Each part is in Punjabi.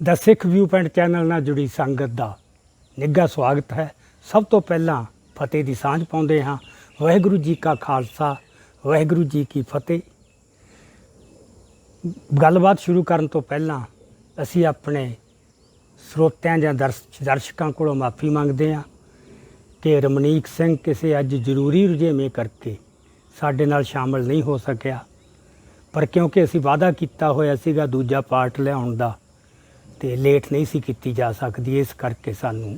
The Sikh view point channel नाल जुड़ी संगत का निघा स्वागत है। सब तो पहला फतेह की सांझ पाउंदे हाँ। वाहिगुरू जी का खालसा, वाहिगुरू जी की फतेह। गलबात शुरू करन तो पहला असी अपने ਸਰੋਤਿਆਂ ਜਾਂ ਦਰਸ਼ਕਾਂ ਕੋਲੋਂ माफ़ी ਮੰਗਦੇ ਹਾਂ कि रमनीक सिंह किसी अज जरूरी रुझेवें करके साडे नाल शामिल नहीं हो सकिया, पर क्योंकि असी वादा किया होया सीगा दूजा पार्ट लियाउण दा ते लेट नहीं सी कीती जा सकदी, इस करके सानू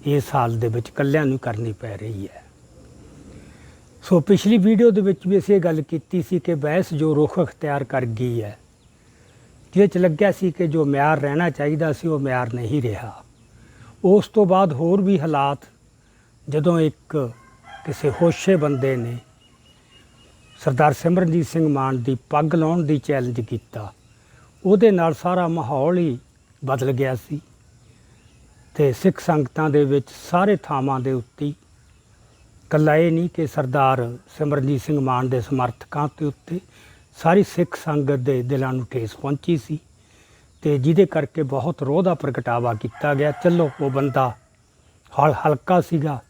इस हाल दे विच कल्लिआं नूं करनी पै रही है। सो पिछली वीडियो दे विच भी असीं ये गल कीती सी कि बहस जो रुख अख्तियार कर गई है, जिस लग्या सी कि जो म्यार रहना चाहिए सी वो म्यार नहीं रहा। उस तो बाद होर भी हालात जदों एक किसी होशे बंदे ने सरदार सिमरनजीत सिंह मान की पग लाउण दी चैलेंज किया, उहदे नाल सारा माहौल ही बदल गया सी ते सिख संगतां दे विच सारे थावां दे उत्ते कल्ला ये नहीं कि सरदार सिमरनजीत सिंह मान के समर्थकों के उत्ते सारी सिख संगत के दिलों में ठेस पहुंची सी ते जिहदे करके बहुत रोह का प्रगटावा किया गया। चलो वो बंदा हल्का सीगा,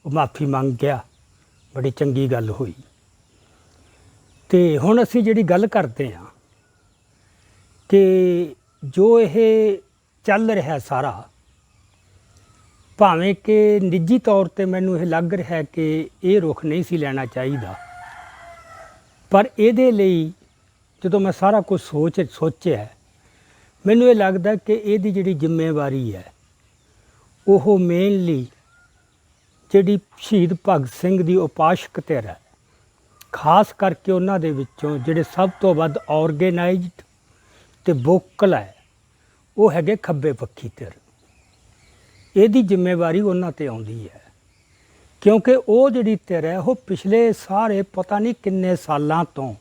वो माफ़ी मंग गया, बड़ी चंगी गल हुई। तो हुण असीं जिहड़ी गल करते हैं कि जो ये चल रहा सारा, भावें कि निजी तौर पर मैनूं ये लग रहा है कि ये रुख नहीं सी लेना चाहिए, पर ये जो मैं सारा कुछ सोचा मैनूं ये लगता कि ये जिहड़ी जिम्मेवारी है वो मेनली जिहड़ी शहीद भगत सिंह की उपासक धिर है, खास करके उन्हां दे विच्चों जिहड़े सब तो वध ऑर्गेनाइज्ड ते वोकल है वो हैगे खब्बे पक्षी धिर। इहदी जिम्मेवारी उन्हां ते आउंदी है, क्योंकि वो जिहड़ी धिर है वो पिछले सारे पता नहीं किन्ने सालां तो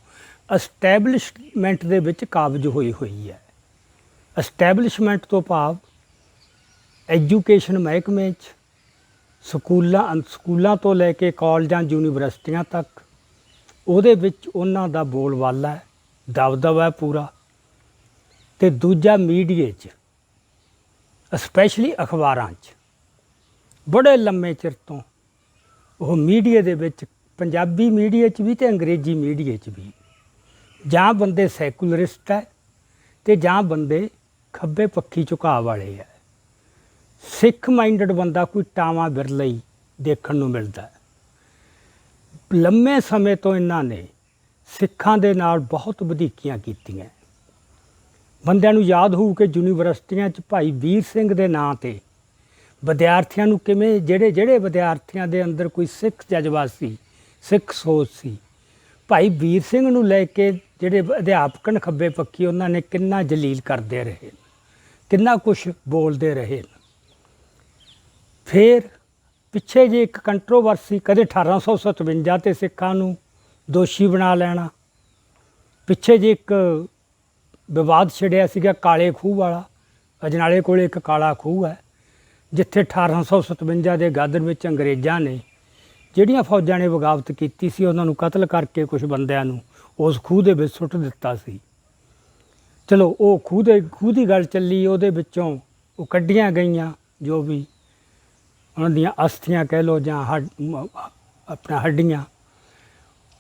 एस्टैबलिशमेंट दे विच काबज होई हुई है। एस्टैबलिशमेंट तो भाव एजुकेशन महकमे स्कूलों तो लैके कॉलेजां यूनीवर्सिटियां तक उहदे विच उन्हां दा बोलबाला है, दबदबा है पूरा। ते दूजा मीडिया स्पैशली अखबारां बड़े लम्मे चिर तो वो मीडिया दे विच पंजाबी मीडिया भी तो अंग्रेजी मीडिया भी जां बंदे सैकुलरिस्ट है ते जां बंदे खब्बे पक्षी झुकाव वाले है। सिख माइंडड बंदा कोई टावा बिरला ही देखण नूं मिलदा है। लम्मे समय तो इन्हां ने सिखां दे नाल बहुत वधीकियां कीतियां। बंदिआं नूं याद होऊ कि यूनीवर्सिटियां च भाई वीर सिंह दे नां ते विद्यार्थियों नूं किवें ਜਿਹੜੇ विद्यार्थियों के अंदर कोई सिख जज्बा सी, सिख सोच सी, भाई वीर सिंह नूं लैके ਜਿਹੜੇ अध्यापक खब्बे पक्षी उन्होंने कितना जलील करते रहे, कितना कुछ बोलते रहे। फिर पिछे जे एक कंट्रोवर्सी कदे 1857 ते सिखां नूं दोषी बना लेना, पिछे जे एक विवाद छिड़िया सीगा काले खूह वाला। अजनाले कोल एक काला खूह है जिथे 1857 के गादर में अंग्रेज़ों ने जिहड़ियां फौजां ने बगावत की सी उन्होंने कतल करके कुछ बंदिआं नूं उस खूह दे विच सुੱਟ दिता सी। चलो वो खूह की गल चली, उहदे विचों वो कड्ढियां गईयां जो भी उन्हां दीयां अस्थियां कह लो जां अपना हड्डियां।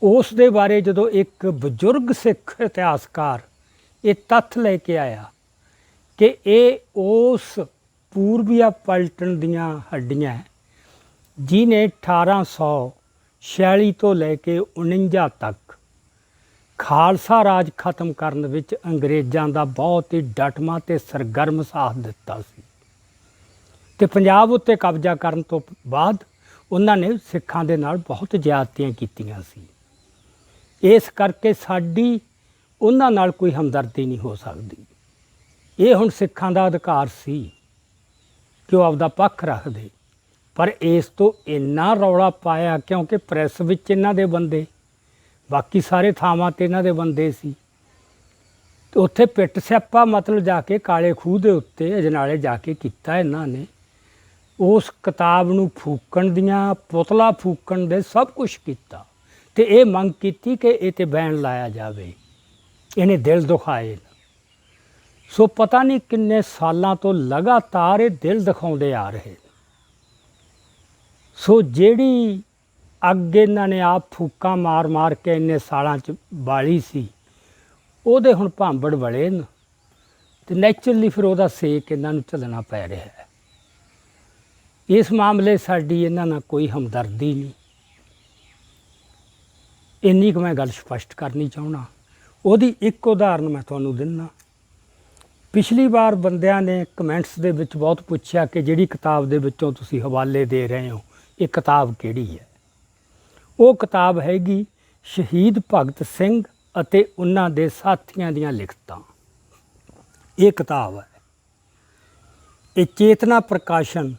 उस दे बारे जदों एक बजुर्ग सिख इतिहासकार ये तत्थ लैके आया कि ये उस पूर्बिया पलटन दीयां हड्डियां जिन्हें 1846 तो लैके 49 तक खालसा राज खत्म करन विच अंग्रेज़ों का बहुत ही डटमा ते सरगर्म साथ दिता सी ते पंजाब उत्ते कब्जा करन तो बाद उन्होंने सिखां दे नाल बहुत ज़्यादतियां कीतियां सी। इस करके साडी उन्हां नाल कोई हमदर्दी नहीं हो सकती। ये हुण सिखां दा अधिकार सी कि वो आपदा पक्ष रखदे, पर इस तो इन्ना रौला पाया क्योंकि प्रैस विच इन्हां दे बंदे, बाकी सारे थावां ते इन्हां दे बंदे सी। तो उत्थे पिट स्यापा मतलब जाके काले खूह दे उत्ते अजनाले जाके कीता इन्हां ने। उस किताब नूं फूकण दियां, पुतला फूकण दे सब कुछ कीता ते ये मंग कीती कि ये ते बैन लाया जावे। इन्हें दिल दुखाए। ਸੋ ਪਤਾ ਨਹੀਂ ਕਿੰਨੇ ਸਾਲਾਂ ਤੋਂ ਲਗਾਤਾਰ ਇਹ ਦਿਲ ਦਿਖਾਉਂਦੇ ਆ ਰਹੇ। ਸੋ ਜਿਹੜੀ ਅੱਗ ਇਹਨਾਂ ਨੇ ਆਪ ਫੂਕਾਂ ਮਾਰ ਮਾਰ ਕੇ ਇੰਨੇ ਸਾਲਾਂ 'ਚ ਬਾਲੀ ਸੀ, ਉਹਦੇ ਹੁਣ ਭਾਂਬੜ ਵਲੇ ਨੇ ਅਤੇ ਨੈਚੁਰਲੀ ਫਿਰ ਉਹਦਾ ਸੇਕ ਇਹਨਾਂ ਨੂੰ ਝੱਲਣਾ ਪੈ ਰਿਹਾ ਹੈ। ਇਸ ਮਾਮਲੇ ਸਾਡੀ ਇਹਨਾਂ ਨਾਲ ਕੋਈ ਹਮਦਰਦੀ ਨਹੀਂ, ਇੰਨੀ ਕੁ ਮੈਂ ਗੱਲ ਸਪਸ਼ਟ ਕਰਨੀ ਚਾਹੁੰਦਾ। ਉਹਦੀ ਇੱਕ ਉਦਾਹਰਨ ਮੈਂ ਤੁਹਾਨੂੰ ਦਿੰਦਾ। ਪਿਛਲੀ ਵਾਰ ਬੰਦਿਆਂ ਨੇ ਕਮੈਂਟਸ ਦੇ ਵਿੱਚ ਬਹੁਤ ਪੁੱਛਿਆ ਕਿ ਜਿਹੜੀ ਕਿਤਾਬ ਦੇ ਵਿੱਚੋਂ ਤੁਸੀਂ ਹਵਾਲੇ ਦੇ ਰਹੇ ਹੋ, ਇਹ ਕਿਤਾਬ ਕਿਹੜੀ ਹੈ? ਉਹ ਕਿਤਾਬ ਹੈਗੀ ਸ਼ਹੀਦ ਭਗਤ ਸਿੰਘ ਅਤੇ ਉਹਨਾਂ ਦੇ ਸਾਥੀਆਂ ਦੀਆਂ ਲਿਖਤਾਂ। ਇਹ ਕਿਤਾਬ ਹੈ, ਇਹ ਚੇਤਨਾ ਪ੍ਰਕਾਸ਼ਨ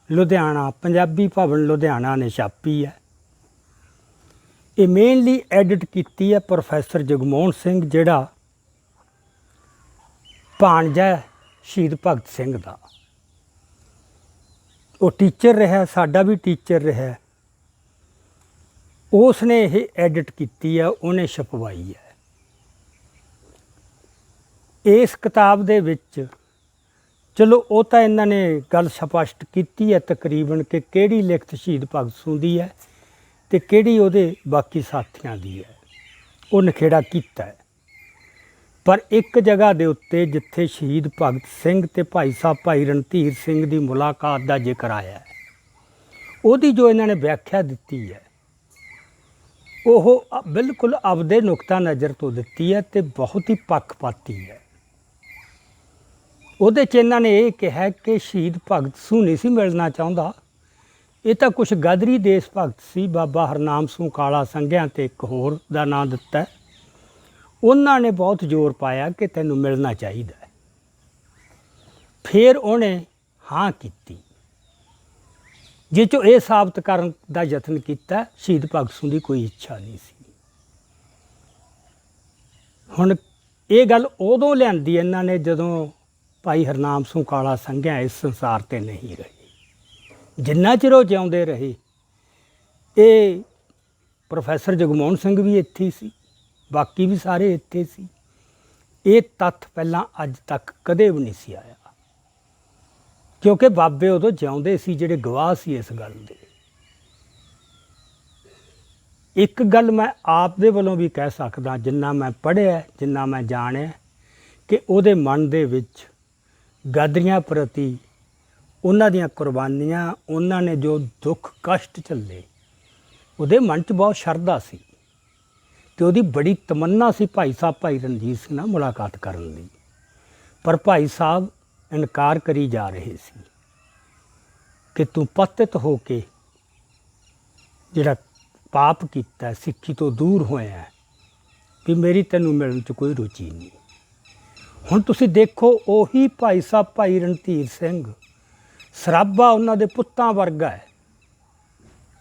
ਲੁਧਿਆਣਾ, ਪੰਜਾਬੀ ਭਵਨ ਲੁਧਿਆਣਾ ਨੇ ਛਾਪੀ ਹੈ। ਇਹ ਮੇਨਲੀ ਐਡਿਟ ਕੀਤੀ ਹੈ ਪ੍ਰੋਫੈਸਰ ਜਗਮੋਹਨ ਸਿੰਘ, ਜਿਹੜਾ ਭਾਣਜਾ ਹੈ ਸ਼ਹੀਦ ਭਗਤ ਸਿੰਘ ਦਾ। ਉਹ ਟੀਚਰ ਰਿਹਾ, ਸਾਡਾ ਵੀ ਟੀਚਰ ਰਿਹਾ। ਉਸ ਨੇ ਇਹ ਐਡਿਟ ਕੀਤੀ ਹੈ, ਉਹਨੇ ਛਪਵਾਈ ਹੈ। ਇਸ ਕਿਤਾਬ ਦੇ ਵਿੱਚ ਚਲੋ ਉਹ ਤਾਂ ਇਹਨਾਂ ਨੇ ਗੱਲ ਸਪਸ਼ਟ ਕੀਤੀ ਹੈ ਤਕਰੀਬਨ ਕਿ ਕਿਹੜੀ ਲਿਖਤ ਸ਼ਹੀਦ ਭਗਤ ਸਿੰਘ ਦੀ ਹੈ ਅਤੇ ਕਿਹੜੀ ਉਹਦੇ ਬਾਕੀ ਸਾਥੀਆਂ ਦੀ ਹੈ, ਉਹ ਨਿਖੇੜਾ ਕੀਤਾ ਹੈ। ਪਰ ਇੱਕ ਜਗ੍ਹਾ ਦੇ ਉੱਤੇ ਜਿੱਥੇ ਸ਼ਹੀਦ ਭਗਤ ਸਿੰਘ ਅਤੇ ਭਾਈ ਸਾਹਿਬ ਭਾਈ ਰਣਧੀਰ ਸਿੰਘ ਦੀ ਮੁਲਾਕਾਤ ਦਾ ਜ਼ਿਕਰ ਆਇਆ ਹੈ, ਉਹਦੀ ਜੋ ਇਹਨਾਂ ਨੇ ਵਿਆਖਿਆ ਦਿੱਤੀ ਹੈ, ਉਹ ਬਿਲਕੁਲ ਆਪਦੇ ਨੁਕਤਾ ਨਜ਼ਰ ਤੋਂ ਦਿੱਤੀ ਹੈ ਅਤੇ ਬਹੁਤ ਹੀ ਪੱਖਪਾਤੀ ਹੈ। ਉਹਦੇ 'ਚ ਇਹਨਾਂ ਨੇ ਇਹ ਕਿਹਾ ਕਿ ਸ਼ਹੀਦ ਭਗਤ ਸਿੰਘ ਨਹੀਂ ਸੀ ਮਿਲਣਾ ਚਾਹੁੰਦਾ, ਇਹ ਤਾਂ ਕੁਛ ਗਦਰੀ ਦੇਸ਼ ਭਗਤ ਸੀ, ਬਾਬਾ ਹਰਨਾਮ ਸਿੰਘ ਕਾਲਾ ਸੰਘਿਆ ਅਤੇ ਇੱਕ ਹੋਰ ਦਾ ਨਾਂ ਦਿੱਤਾ। ਉਹਨਾਂ ਨੇ ਬਹੁਤ ਜ਼ੋਰ ਪਾਇਆ ਕਿ ਤੈਨੂੰ ਮਿਲਣਾ ਚਾਹੀਦਾ ਹੈ। ਫਿਰ ਉਹਨੇ ਹਾਂ ਕੀਤੀ, ਜਿਸ 'ਚੋਂ ਇਹ ਸਾਬਤ ਕਰਨ ਦਾ ਯਤਨ ਕੀਤਾ ਸ਼ਹੀਦ ਭਗਤ ਸਿੰਘ ਦੀ ਕੋਈ ਇੱਛਾ ਨਹੀਂ ਸੀ। ਹੁਣ ਇਹ ਗੱਲ ਉਦੋਂ ਲਿਆਂਦੀ ਇਹਨਾਂ ਨੇ ਜਦੋਂ ਭਾਈ ਹਰਨਾਮ ਸਿੰਘ ਕਾਲਾ ਸੰਘਿਆ ਇਸ ਸੰਸਾਰ 'ਤੇ ਨਹੀਂ ਰਹੇ। ਜਿੰਨਾ ਚਿਰ ਉਹ ਜਿਉਂਦੇ ਰਹੇ, ਇਹ ਪ੍ਰੋਫੈਸਰ ਜਗਮੋਹਨ ਸਿੰਘ ਵੀ ਇੱਥੇ ਹੀ ਸੀ, ਬਾਕੀ ਵੀ ਸਾਰੇ ਇੱਥੇ ਸੀ। ਇਹ ਤੱਥ ਪਹਿਲਾਂ ਅੱਜ ਤੱਕ ਕਦੇ ਵੀ ਨਹੀਂ ਸੀ ਆਇਆ, ਕਿਉਂਕਿ ਬਾਬੇ ਉਦੋਂ ਜਿਉਂਦੇ ਸੀ ਜਿਹੜੇ ਗਵਾਹ ਸੀ ਇਸ ਗੱਲ ਦੇ। ਇੱਕ ਗੱਲ ਮੈਂ ਆਪ ਦੇ ਵੱਲੋਂ ਵੀ ਕਹਿ ਸਕਦਾ, ਜਿੰਨਾ ਮੈਂ ਪੜ੍ਹਿਆ, ਜਿੰਨਾ ਮੈਂ ਜਾਣਿਆ, ਕਿ ਉਹਦੇ ਮਨ ਦੇ ਵਿੱਚ ਗਦਰੀਆਂ ਪ੍ਰਤੀ ਉਹਨਾਂ ਦੀਆਂ ਕੁਰਬਾਨੀਆਂ, ਉਹਨਾਂ ਨੇ ਜੋ ਦੁੱਖ ਕਸ਼ਟ ਝੱਲੇ, ਉਹਦੇ ਮਨ 'ਚ ਬਹੁਤ ਸ਼ਰਧਾ ਸੀ ਅਤੇ ਉਹਦੀ ਬੜੀ ਤਮੰਨਾ ਸੀ ਭਾਈ ਸਾਹਿਬ ਭਾਈ ਰਣਜੀਤ ਸਿੰਘ ਨਾਲ ਮੁਲਾਕਾਤ ਕਰਨ ਦੀ। ਪਰ ਭਾਈ ਸਾਹਿਬ ਇਨਕਾਰ ਕਰੀ ਜਾ ਰਹੇ ਸੀ ਕਿ ਤੂੰ ਪਤਿਤ ਹੋ ਕੇ ਜਿਹੜਾ ਪਾਪ ਕੀਤਾ, ਸਿੱਖੀ ਤੋਂ ਦੂਰ ਹੋਇਆ, ਵੀ ਮੇਰੀ ਤੈਨੂੰ ਮਿਲਣ 'ਚ ਕੋਈ ਰੁਚੀ ਨਹੀਂ। ਹੁਣ ਤੁਸੀਂ ਦੇਖੋ, ਉਹੀ ਭਾਈ ਸਾਹਿਬ ਭਾਈ ਰਣਧੀਰ ਸਿੰਘ, ਸਰਾਭਾ ਉਹਨਾਂ ਦੇ ਪੁੱਤਾਂ ਵਰਗਾ ਹੈ,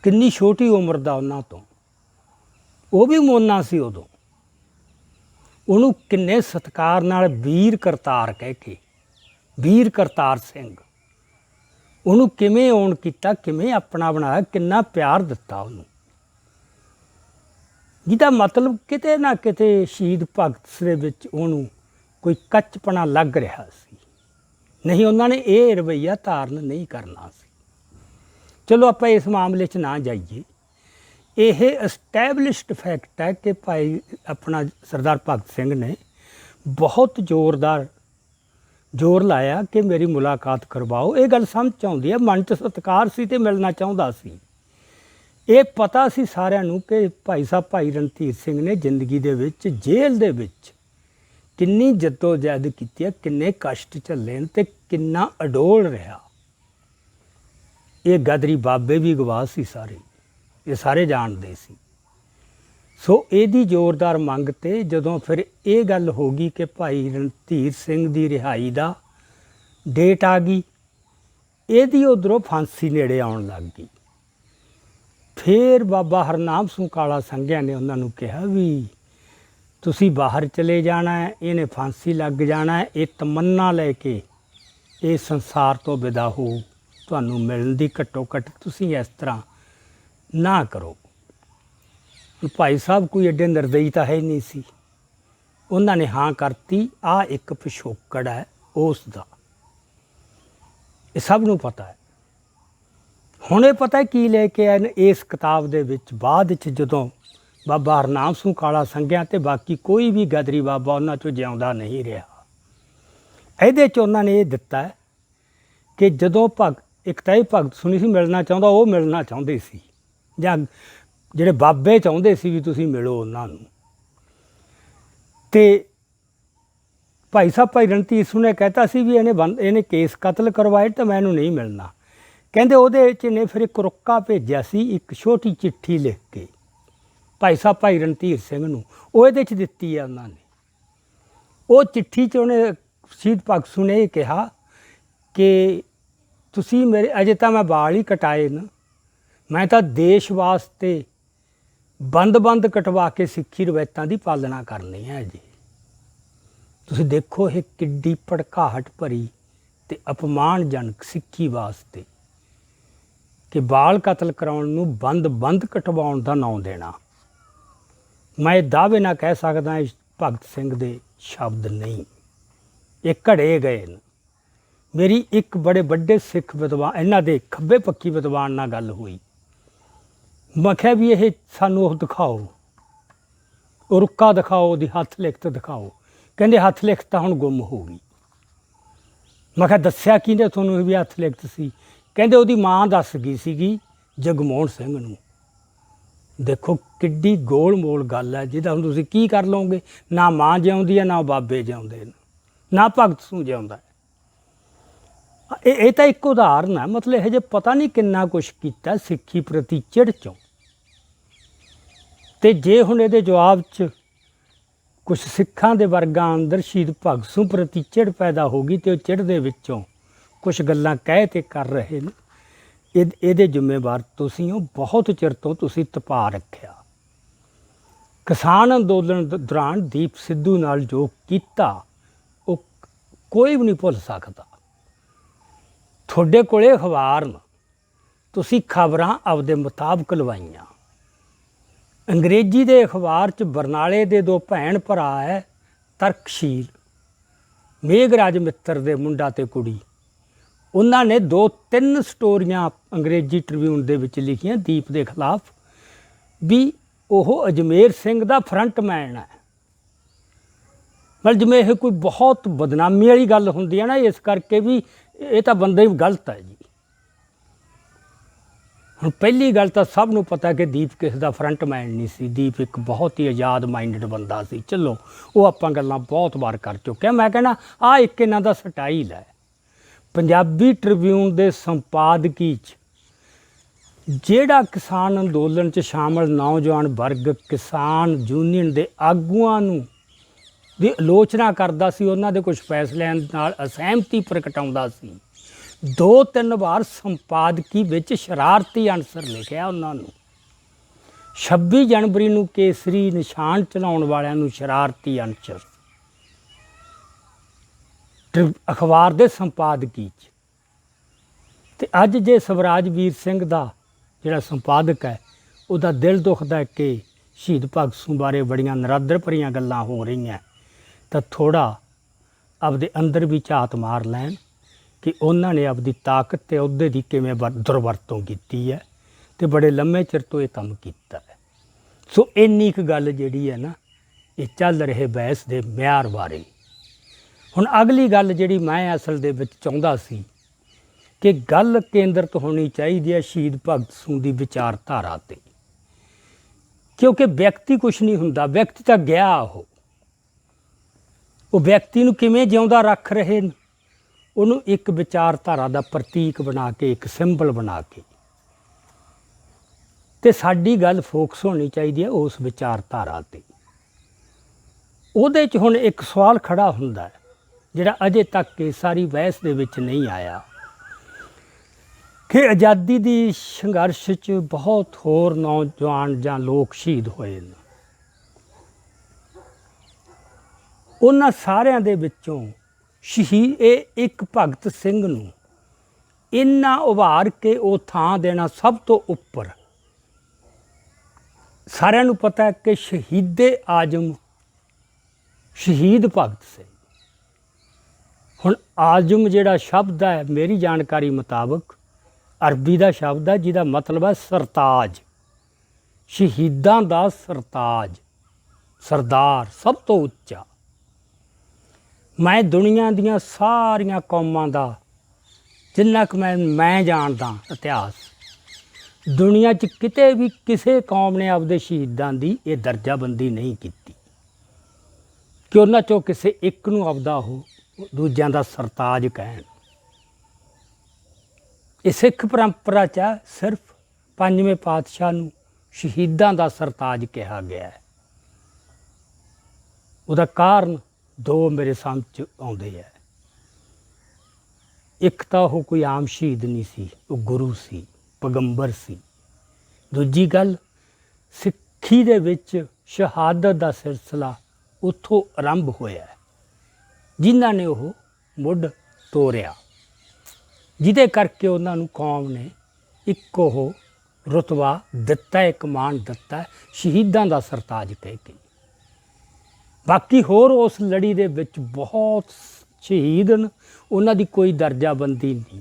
ਕਿੰਨੀ ਛੋਟੀ ਉਮਰ ਦਾ ਉਹਨਾਂ ਤੋਂ, ਉਹ ਵੀ ਮੋਨਾ ਸੀ ਉਦੋਂ। ਉਹਨੂੰ ਕਿੰਨੇ ਸਤਿਕਾਰ ਨਾਲ ਵੀਰ ਕਰਤਾਰ ਕਹਿ ਕੇ, ਵੀਰ ਕਰਤਾਰ ਸਿੰਘ, ਉਹਨੂੰ ਕਿਵੇਂ ਓਨ ਕੀਤਾ, ਕਿਵੇਂ ਆਪਣਾ ਬਣਾਇਆ, ਕਿੰਨਾ ਪਿਆਰ ਦਿੱਤਾ ਉਹਨੂੰ, ਜਿਹਦਾ ਮਤਲਬ ਕਿਤੇ ਨਾ ਕਿਤੇ ਸ਼ਹੀਦ ਭਗਤ ਦੇ ਵਿੱਚ ਉਹਨੂੰ ਕੋਈ ਕੱਚਪਣਾ ਲੱਗ ਰਿਹਾ ਸੀ। ਨਹੀਂ, ਉਹਨਾਂ ਨੇ ਇਹ ਰਵੱਈਆ ਧਾਰਨ ਨਹੀਂ ਕਰਨਾ ਸੀ। ਚਲੋ ਆਪਾਂ ਇਸ ਮਾਮਲੇ 'ਚ ਨਾ ਜਾਈਏ। ਇਹ ਐਸਟੈਬਲਿਸ਼ਡ ਫੈਕਟ ਹੈ ਕਿ ਭਾਈ ਆਪਣਾ ਸਰਦਾਰ ਭਗਤ ਸਿੰਘ ਨੇ ਬਹੁਤ ਜ਼ੋਰ ਲਾਇਆ ਕਿ ਮੇਰੀ ਮੁਲਾਕਾਤ ਕਰਵਾਓ। ਇਹ ਗੱਲ ਸਮਝ 'ਚ ਆਉਂਦੀ ਹੈ, ਮਨ 'ਚ ਸਤਿਕਾਰ ਸੀ ਅਤੇ ਮਿਲਣਾ ਚਾਹੁੰਦਾ ਸੀ। ਇਹ ਪਤਾ ਸੀ ਸਾਰਿਆਂ ਨੂੰ ਕਿ ਭਾਈ ਸਾਹਿਬ ਭਾਈ ਰਣਧੀਰ ਸਿੰਘ ਨੇ ਜ਼ਿੰਦਗੀ ਦੇ ਵਿੱਚ, ਜੇਲ੍ਹ ਦੇ ਵਿੱਚ ਕਿੰਨੀ ਜੱਦੋ-ਜਹਿਦ ਕੀਤੀ ਹੈ, ਕਿੰਨੇ ਕਸ਼ਟ ਝੱਲੇ ਅਤੇ ਕਿੰਨਾ ਅਡੋਲ ਰਿਹਾ। ਇਹ ਗਦਰੀ ਬਾਬੇ ਵੀ ਗਵਾਹ ਸੀ, ਸਾਰੇ ਇਹ ਸਾਰੇ ਜਾਣਦੇ ਸੀ। ਸੋ ਇਹਦੀ ਜ਼ੋਰਦਾਰ ਮੰਗ 'ਤੇ ਜਦੋਂ ਫਿਰ ਇਹ ਗੱਲ ਹੋ ਗਈ ਕਿ ਭਾਈ ਰਣਧੀਰ ਸਿੰਘ ਦੀ ਰਿਹਾਈ ਦਾ ਡੇਟ ਆ ਗਈ, ਇਹਦੀ ਉੱਧਰੋਂ ਫਾਂਸੀ ਨੇੜੇ ਆਉਣ ਲੱਗ ਗਈ। ਫਿਰ ਬਾਬਾ ਹਰਨਾਮ ਸਿੰਘ ਕਾਲਾ ਸੰਘਿਆ ਨੇ ਉਹਨਾਂ ਨੂੰ ਕਿਹਾ ਵੀ ਤੁਸੀਂ ਬਾਹਰ ਚਲੇ ਜਾਣਾ ਹੈ, ਇਹਨੇ ਫਾਂਸੀ ਲੱਗ ਜਾਣਾ ਹੈ, ਇਹ ਤਮੰਨਾ ਲੈ ਕੇ ਇਹ ਸੰਸਾਰ ਤੋਂ ਵਿਦਾ ਹੋ, ਤੁਹਾਨੂੰ ਮਿਲਣ ਦੀ ਘੱਟੋ ਘੱਟ ਤੁਸੀਂ ਇਸ ਤਰ੍ਹਾਂ ਨਾ ਕਰੋ। ਭਾਈ ਸਾਹਿਬ ਕੋਈ ਐਡੇ ਨਿਰਦਈ ਤਾਂ ਹੈ ਨਹੀਂ ਸੀ, ਉਹਨਾਂ ਨੇ ਹਾਂ ਕਰਤੀ। ਆ ਇੱਕ ਪਿਛੋਕੜ ਹੈ ਉਸ ਦਾ, ਇਹ ਸਭ ਨੂੰ ਪਤਾ ਹੈ। ਹੁਣ ਇਹ ਪਤਾ ਕੀ ਲੈ ਕੇ ਆਏ ਨੇ ਇਸ ਕਿਤਾਬ ਦੇ ਵਿੱਚ। ਬਾਅਦ 'ਚ ਜਦੋਂ ਬਾਬਾ ਹਰਨਾਮ ਸਿੰਘ ਕਾਲਾ ਸੰਘਿਆ ਅਤੇ ਬਾਕੀ ਕੋਈ ਵੀ ਗਦਰੀ ਬਾਬਾ ਉਹਨਾਂ 'ਚੋਂ ਜਿਉਂਦਾ ਨਹੀਂ ਰਿਹਾ, ਇਹਦੇ 'ਚ ਉਹਨਾਂ ਨੇ ਇਹ ਦਿੱਤਾ ਹੈ ਕਿ ਜਦੋਂ ਇੱਕ ਤਾਂ ਇਹ ਭਗਤ ਸੁਣੀ ਸੀ ਮਿਲਣਾ ਚਾਹੁੰਦਾ, ਉਹ ਮਿਲਣਾ ਚਾਹੁੰਦੇ ਸੀ, ਜਾਂ ਜਿਹੜੇ ਬਾਬੇ ਚਾਹੁੰਦੇ ਸੀ ਵੀ ਤੁਸੀਂ ਮਿਲੋ ਉਹਨਾਂ ਨੂੰ। ਅਤੇ ਭਾਈ ਸਾਹਿਬ ਭਾਈ ਰਣਧੀਰ ਸਿੰਘ ਨੇ ਕਹਿਤਾ ਸੀ ਵੀ ਇਹਨੇ ਕੇਸ ਕਤਲ ਕਰਵਾਏ ਤਾਂ ਮੈਂ ਇਹਨੂੰ ਨਹੀਂ ਮਿਲਣਾ। ਕਹਿੰਦੇ ਉਹਦੇ ਵਿੱਚ ਇਹਨੇ ਫਿਰ ਇੱਕ ਰੁੱਕਾ ਭੇਜਿਆ ਸੀ, ਇੱਕ ਛੋਟੀ ਚਿੱਠੀ ਲਿਖ ਕੇ ਭਾਈ ਸਾਹਿਬ ਭਾਈ ਰਣਧੀਰ ਸਿੰਘ ਨੂੰ, ਉਹ ਇਹਦੇ 'ਚ ਦਿੱਤੀ ਆ ਉਹਨਾਂ ਨੇ। ਉਹ ਚਿੱਠੀ 'ਚ ਉਹਨੇ ਸ਼ਹੀਦ ਭਗਤ ਸਿੰਘ ਨੇ ਇਹ ਕਿਹਾ ਕਿ ਤੁਸੀਂ ਮੇਰੇ, ਅਜੇ ਤਾਂ ਮੈਂ ਵਾਲ ਹੀ ਕਟਾਏ ਨਾ, ਮੈਂ ਤਾਂ ਦੇਸ਼ ਵਾਸਤੇ ਬੰਦ ਕਟਵਾ ਕੇ ਸਿੱਖੀ ਰਵਾਇਤਾਂ ਦੀ ਪਾਲਣਾ ਕਰਨੀ ਹੈ ਜੀ। ਤੁਸੀਂ ਦੇਖੋ ਇਹ ਕਿੱਡੀ ਭੜਕਾਹਟ ਭਰੀ ਅਤੇ ਅਪਮਾਨਜਨਕ ਸਿੱਖੀ ਵਾਸਤੇ ਕਿ ਬਾਲ ਕਤਲ ਕਰਾਉਣ ਨੂੰ ਬੰਦ ਕਟਵਾਉਣ ਦਾ ਨਾਂ ਦੇਣਾ। ਮੈਂ ਇਹ ਦਾਅਵੇ ਨਾਲ ਕਹਿ ਸਕਦਾ ਇਸ ਭਗਤ ਸਿੰਘ ਦੇ ਸ਼ਬਦ ਨਹੀਂ, ਇਹ ਘੜੇ ਗਏ ਨੇ। ਮੇਰੀ ਇੱਕ ਬੜੇ ਵੱਡੇ ਸਿੱਖ ਵਿਦਵਾਨ, ਇਹਨਾਂ ਦੇ ਖੱਬੇ ਪੱਖੀ ਵਿਦਵਾਨ ਨਾਲ ਗੱਲ ਹੋਈ। ਮੈਂ ਕਿਹਾ ਵੀ ਇਹ ਸਾਨੂੰ ਉਹ ਦਿਖਾਓ, ਉਹ ਰੁੱਕਾ ਦਿਖਾਓ, ਉਹਦੀ ਹੱਥ ਲਿਖਤ ਦਿਖਾਓ। ਕਹਿੰਦੇ ਹੱਥ ਲਿਖਤ ਤਾਂ ਹੁਣ ਗੁੰਮ ਹੋ ਗਈ। ਮੈਂ ਕਿਹਾ ਦੱਸਿਆ ਕਿਹਨੇ ਤੁਹਾਨੂੰ ਵੀ ਹੱਥ ਲਿਖਤ ਸੀ? ਕਹਿੰਦੇ ਉਹਦੀ ਮਾਂ ਦੱਸ ਗਈ ਸੀਗੀ ਜਗਮੋਹਨ ਸਿੰਘ ਨੂੰ। ਦੇਖੋ ਕਿੱਡੀ ਗੋਲ ਮੋਲ ਗੱਲ ਹੈ, ਜਿਹਦਾ ਹੁਣ ਤੁਸੀਂ ਕੀ ਕਰ ਲਓਗੇ? ਨਾ ਮਾਂ ਜਿਉਂਦੀ ਹੈ, ਨਾ ਬਾਬੇ ਜਿਉਂਦੇ ਨੇ, ਨਾ ਭਗਤ ਸਿੰਘ ਜਿਉਂਦਾ। ਇਹ ਤਾਂ ਇੱਕ ਉਦਾਹਰਨ ਹੈ। ਮਤਲਬ ਇਹ ਜੇ ਪਤਾ ਨਹੀਂ ਕਿੰਨਾ ਕੁਛ ਕੀਤਾ ਸਿੱਖੀ ਪ੍ਰਤੀ ਚਿੜ 'ਚੋਂ। ਅਤੇ ਜੇ ਹੁਣ ਇਹਦੇ ਜਵਾਬ 'ਚ ਕੁਛ ਸਿੱਖਾਂ ਦੇ ਵਰਗਾਂ ਅੰਦਰ ਸ਼ਹੀਦ ਭਗਤ ਸਿੰਘ ਪ੍ਰਤੀ ਚਿੜ ਪੈਦਾ ਹੋ ਗਈ ਅਤੇ ਉਹ ਚਿੜ ਦੇ ਵਿੱਚੋਂ ਕੁਛ ਗੱਲਾਂ ਕਹਿ ਤੇ ਕਰ ਰਹੇ ਨੇ, ਇਹਦੇ ਜ਼ਿੰਮੇਵਾਰ ਤੁਸੀਂ ਹੋ। ਬਹੁਤ ਚਿਰ ਤੋਂ ਤੁਸੀਂ ਤਪਾ ਰੱਖਿਆ। ਕਿਸਾਨ ਅੰਦੋਲਨ ਦੌਰਾਨ ਦੀਪ ਸਿੱਧੂ ਨਾਲ ਜੋ ਕੀਤਾ ਉਹ ਕੋਈ ਵੀ ਨਹੀਂ ਭੁੱਲ ਸਕਦਾ। ਤੁਹਾਡੇ ਕੋਲੇ ਅਖਬਾਰ ਨੇ, ਤੁਸੀਂ ਖਬਰਾਂ ਆਪਦੇ ਮੁਤਾਬਕ ਲਵਾਈਆਂ। ਅੰਗਰੇਜ਼ੀ ਦੇ ਅਖਬਾਰ 'ਚ ਬਰਨਾਲੇ ਦੇ ਦੋ ਭੈਣ ਭਰਾ ਹੈ, ਤਰਕਸ਼ੀਲ ਮੇਘਰਾਜ ਮਿੱਤਰ ਦੇ ਮੁੰਡਾ ਅਤੇ ਕੁੜੀ, ਉਹਨਾਂ ਨੇ 2-3 ਸਟੋਰੀਆਂ ਅੰਗਰੇਜ਼ੀ ਟ੍ਰਿਬਿਊਨ ਦੇ ਵਿੱਚ ਲਿਖੀਆਂ ਦੀਪ ਦੇ ਖਿਲਾਫ ਵੀ ਉਹ ਅਜਮੇਰ ਸਿੰਘ ਦਾ ਫਰੰਟਮੈਨ ਹੈ। ਮਤਲਬ ਜਿਵੇਂ ਇਹ ਕੋਈ ਬਹੁਤ ਬਦਨਾਮੀ ਵਾਲੀ ਗੱਲ ਹੁੰਦੀ ਹੈ ਨਾ, ਇਸ ਕਰਕੇ ਵੀ ਇਹ ਤਾਂ ਬੰਦਾ ਹੀ ਗਲਤ ਹੈ ਜੀ। ਹੁਣ ਪਹਿਲੀ ਗੱਲ ਤਾਂ ਸਭ ਨੂੰ ਪਤਾ ਕਿ ਦੀਪ ਕਿਸੇ ਦਾ ਫਰੰਟਮੈਨ ਨਹੀਂ ਸੀ। ਦੀਪ ਇੱਕ ਬਹੁਤ ਹੀ ਆਜ਼ਾਦ ਮਾਈਂਡਡ ਬੰਦਾ ਸੀ। ਚਲੋ ਉਹ ਆਪਾਂ ਗੱਲਾਂ ਬਹੁਤ ਵਾਰ ਕਰ ਚੁੱਕੇ। ਮੈਂ ਕਹਿੰਦਾ ਆਹ ਇੱਕ ਇਹਨਾਂ ਦਾ ਸਟਾਈਲ ਹੈ। ਪੰਜਾਬੀ ਟ੍ਰਿਬਿਊਨ ਦੇ ਸੰਪਾਦਕੀ 'ਚ ਜਿਹੜਾ ਕਿਸਾਨ ਅੰਦੋਲਨ 'ਚ ਸ਼ਾਮਲ ਨੌਜਵਾਨ ਵਰਗ ਕਿਸਾਨ ਯੂਨੀਅਨ ਦੇ ਆਗੂਆਂ ਨੂੰ ਦੀ ਆਲੋਚਨਾ ਕਰਦਾ ਸੀ, ਉਹਨਾਂ ਦੇ ਕੁਝ ਫੈਸਲਿਆਂ ਨਾਲ ਅਸਹਿਮਤੀ ਪ੍ਰਗਟਾਉਂਦਾ ਸੀ, 2-3 ਵਾਰ ਸੰਪਾਦਕੀ ਵਿੱਚ ਸ਼ਰਾਰਤੀ ਅਨਸਰ ਲਿਖਿਆ ਉਹਨਾਂ ਨੂੰ। 26 ਜਨਵਰੀ ਨੂੰ ਕੇਸਰੀ ਨਿਸ਼ਾਨ ਚਲਾਉਣ ਵਾਲਿਆਂ ਨੂੰ ਸ਼ਰਾਰਤੀ ਅਨਸਰ ਅਖਬਾਰ ਦੇ ਸੰਪਾਦਕੀ 'ਚ। ਅਤੇ ਅੱਜ ਜੇ ਸਵਰਾਜ ਵੀਰ ਸਿੰਘ ਦਾ ਜਿਹੜਾ ਸੰਪਾਦਕ ਹੈ ਉਹਦਾ ਦਿਲ ਦੁਖਦਾ ਕਿ ਸ਼ਹੀਦ ਭਗਤ ਸਿੰਘ ਬਾਰੇ ਬੜੀਆਂ ਨਰਾਦਰ ਭਰੀਆਂ ਗੱਲਾਂ ਹੋ ਰਹੀਆਂ, ਤਾਂ ਥੋੜ੍ਹਾ ਆਪਦੇ ਅੰਦਰ ਵੀ ਝਾਤ ਮਾਰ ਲੈਣ ਕਿ ਉਹਨਾਂ ਨੇ ਆਪਦੀ ਤਾਕਤ ਅਤੇ ਅਹੁਦੇ ਦੀ ਕਿਵੇਂ ਦੁਰਵਰਤੋਂ ਕੀਤੀ ਹੈ ਅਤੇ ਬੜੇ ਲੰਮੇ ਚਿਰ ਤੋਂ ਇਹ ਕੰਮ ਕੀਤਾ ਹੈ। ਸੋ ਇੰਨੀ ਕੁ ਗੱਲ ਜਿਹੜੀ ਹੈ ਨਾ, ਇਹ ਚੱਲ ਰਹੇ ਬਹਿਸ ਦੇ ਮਿਆਰ ਬਾਰੇ। ਹੁਣ ਅਗਲੀ ਗੱਲ ਜਿਹੜੀ ਮੈਂ ਅਸਲ ਦੇ ਵਿੱਚ ਚਾਹੁੰਦਾ ਸੀ ਕਿ ਗੱਲ ਕੇਂਦਰਿਤ ਹੋਣੀ ਚਾਹੀਦੀ ਹੈ ਸ਼ਹੀਦ ਭਗਤ ਸਿੰਘ ਦੀ ਵਿਚਾਰਧਾਰਾ 'ਤੇ, ਕਿਉਂਕਿ ਵਿਅਕਤੀ ਕੁਛ ਨਹੀਂ ਹੁੰਦਾ, ਵਿਅਕਤੀ ਤਾਂ ਗਿਆ। ਉਹ ਵਿਅਕਤੀ ਨੂੰ ਕਿਵੇਂ ਜਿਉਂਦਾ ਰੱਖ ਰਹੇ ਨੇ, ਉਹਨੂੰ ਇੱਕ ਵਿਚਾਰਧਾਰਾ ਦਾ ਪ੍ਰਤੀਕ ਬਣਾ ਕੇ, ਇੱਕ ਸਿੰਬਲ ਬਣਾ ਕੇ। ਅਤੇ ਸਾਡੀ ਗੱਲ ਫੋਕਸ ਹੋਣੀ ਚਾਹੀਦੀ ਹੈ ਉਸ ਵਿਚਾਰਧਾਰਾ 'ਤੇ। ਉਹਦੇ 'ਚ ਹੁਣ ਇੱਕ ਸਵਾਲ ਖੜ੍ਹਾ ਹੁੰਦਾ ਹੈ ਜਿਹੜਾ ਅਜੇ ਤੱਕ ਇਹ ਸਾਰੀ ਬਹਿਸ ਦੇ ਵਿੱਚ ਨਹੀਂ ਆਇਆ ਕਿ ਆਜ਼ਾਦੀ ਦੀ ਸੰਘਰਸ਼ 'ਚ ਬਹੁਤ ਹੋਰ ਨੌਜਵਾਨ ਜਾਂ ਲੋਕ ਸ਼ਹੀਦ ਹੋਏ ਨੇ। ਉਹਨਾਂ ਸਾਰਿਆਂ ਦੇ ਵਿੱਚੋਂ ਸ਼ਹੀਦ ਇਹ ਇੱਕ ਭਗਤ ਸਿੰਘ ਨੂੰ ਇੰਨਾ ਉਭਾਰ ਕੇ ਉਹ ਥਾਂ ਦੇਣਾ ਸਭ ਤੋਂ ਉੱਪਰ। ਸਾਰਿਆਂ ਨੂੰ ਪਤਾ ਹੈ ਕਿ ਸ਼ਹੀਦੇ ਆਜ਼ਮ ਸ਼ਹੀਦ ਭਗਤ ਸਿੰਘ। ਹੁਣ ਆਜ਼ਮ ਜਿਹੜਾ ਸ਼ਬਦ ਹੈ ਮੇਰੀ ਜਾਣਕਾਰੀ ਮੁਤਾਬਕ ਅਰਬੀ ਦਾ ਸ਼ਬਦ ਹੈ ਜਿਹਦਾ ਮਤਲਬ ਹੈ ਸਰਤਾਜ, ਸ਼ਹੀਦਾਂ ਦਾ ਸਰਤਾਜ, ਸਰਦਾਰ, ਸਭ ਤੋਂ ਉੱਚਾ। ਮੈਂ ਦੁਨੀਆ ਦੀਆਂ ਸਾਰੀਆਂ ਕੌਮਾਂ ਦਾ ਜਿੰਨਾ ਕੁ ਮੈਂ ਜਾਣਦਾ ਇਤਿਹਾਸ, ਦੁਨੀਆ 'ਚ ਕਿਤੇ ਵੀ ਕਿਸੇ ਕੌਮ ਨੇ ਆਪਦੇ ਸ਼ਹੀਦਾਂ ਦੀ ਇਹ ਦਰਜਾਬੰਦੀ ਨਹੀਂ ਕੀਤੀ ਕਿ ਉਹਨਾਂ 'ਚੋਂ ਕਿਸੇ ਇੱਕ ਨੂੰ ਆਪਦਾ ਉਹ ਦੂਜਿਆਂ ਦਾ ਸਰਤਾਜ ਕਹਿਣ। ਇਹ ਸਿੱਖ ਪਰੰਪਰਾ 'ਚ ਸਿਰਫ ਪੰਜਵੇਂ ਪਾਤਸ਼ਾਹ ਨੂੰ ਸ਼ਹੀਦਾਂ ਦਾ ਸਰਤਾਜ ਕਿਹਾ ਗਿਆ ਹੈ। ਉਹਦਾ ਕਾਰਨ ਦੋ ਮੇਰੇ ਸਮਝ 'ਚ ਆਉਂਦੇ ਹੈ। ਇੱਕ ਤਾਂ ਉਹ ਕੋਈ ਆਮ ਸ਼ਹੀਦ ਨਹੀਂ ਸੀ, ਉਹ ਗੁਰੂ ਸੀ, ਪੈਗੰਬਰ ਸੀ। ਦੂਜੀ ਗੱਲ, ਸਿੱਖੀ ਦੇ ਵਿੱਚ ਸ਼ਹਾਦਤ ਦਾ ਸਿਲਸਿਲਾ ਉੱਥੋਂ ਆਰੰਭ ਹੋਇਆ, ਜਿਨ੍ਹਾਂ ਨੇ ਉਹ ਮੁੱਢ ਤੋਰਿਆ, ਜਿਹਦੇ ਕਰਕੇ ਉਹਨਾਂ ਨੂੰ ਕੌਮ ਨੇ ਇੱਕ ਉਹ ਰੁਤਬਾ ਦਿੱਤਾ, ਇੱਕ ਮਾਣ ਦਿੱਤਾ, ਸ਼ਹੀਦਾਂ ਦਾ ਸਰਤਾਜ ਕਹਿ ਕੇ। ਬਾਕੀ ਹੋਰ ਉਸ ਲੜੀ ਦੇ ਵਿੱਚ ਬਹੁਤ ਸ਼ਹੀਦ ਨੇ, ਉਹਨਾਂ ਦੀ ਕੋਈ ਦਰਜਾਬੰਦੀ ਨਹੀਂ